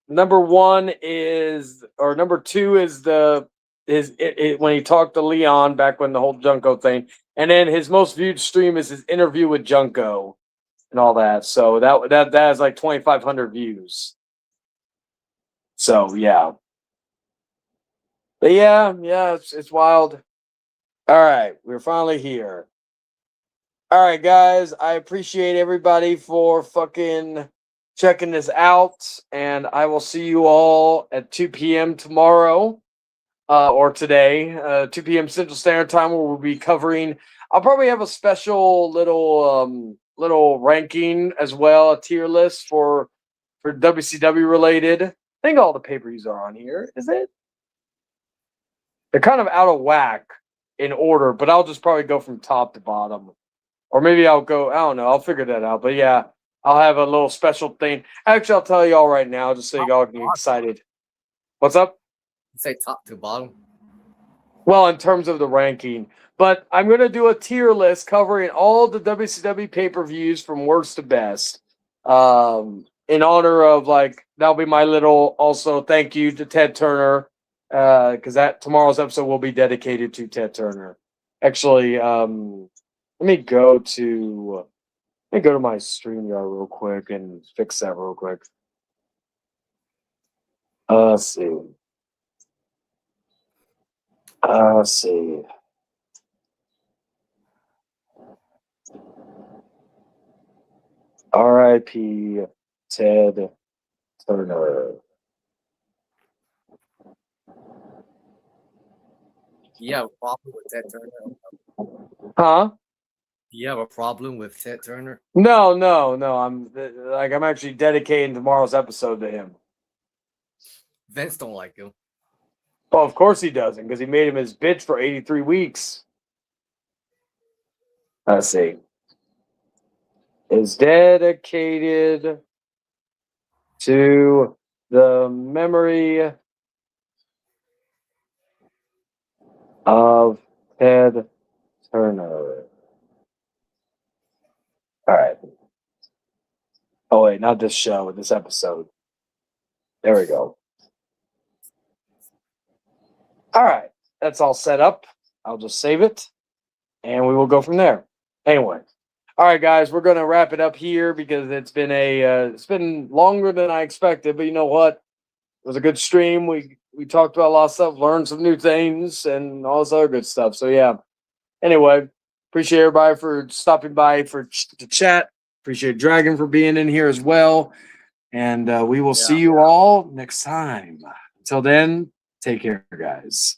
number one is or number two is when he talked to Leon back when the whole Junko thing, and then his most viewed stream is his interview with Junko and all that. So that has like 2,500 views. So yeah, but yeah, it's wild. All right, we're finally here. All right, guys. I appreciate everybody for fucking checking this out, and I will see you all at 2 p.m. tomorrow, or today, 2 p.m. Central Standard Time, where we'll be covering. I'll probably have a special little ranking as well, a tier list for WCW related. I think all the pay-per-views are on here. Is it? They're kind of out of whack in order, but I'll just probably go from top to bottom. Or maybe I'll go, I don't know, I'll figure that out. But yeah, I'll have a little special thing. Actually, I'll tell y'all right now, just so y'all can get excited. What's up? Say top to bottom. Well, in terms of the ranking. But I'm going to do a tier list covering all the WCW pay-per-views from worst to best. In honor of, like, that'll be my little, also, thank you to Ted Turner. Because tomorrow's episode will be dedicated to Ted Turner. Actually, let me go to my StreamYard real quick and fix that real quick. Let's see. R.I.P. Ted Turner. You have a problem with Ted Turner? Huh? You have a problem with Ted Turner? No. I'm actually dedicating tomorrow's episode to him. Vince don't like him. Well, of course he doesn't, because he made him his bitch for 83 weeks. Let's see. Is dedicated to the memory of Ted Turner. All right. Oh, wait, not this show, this episode. There we go. All right. That's all set up. I'll just save it, and we will go from there. Anyway. All right, guys, we're going to wrap it up here because it's been longer than I expected, but you know what? It was a good stream. We talked about a lot of stuff, learned some new things, and all this other good stuff. So, yeah. Anyway, appreciate everybody for stopping by to chat. Appreciate Dragon for being in here as well. And we will see you all next time. Until then, take care, guys.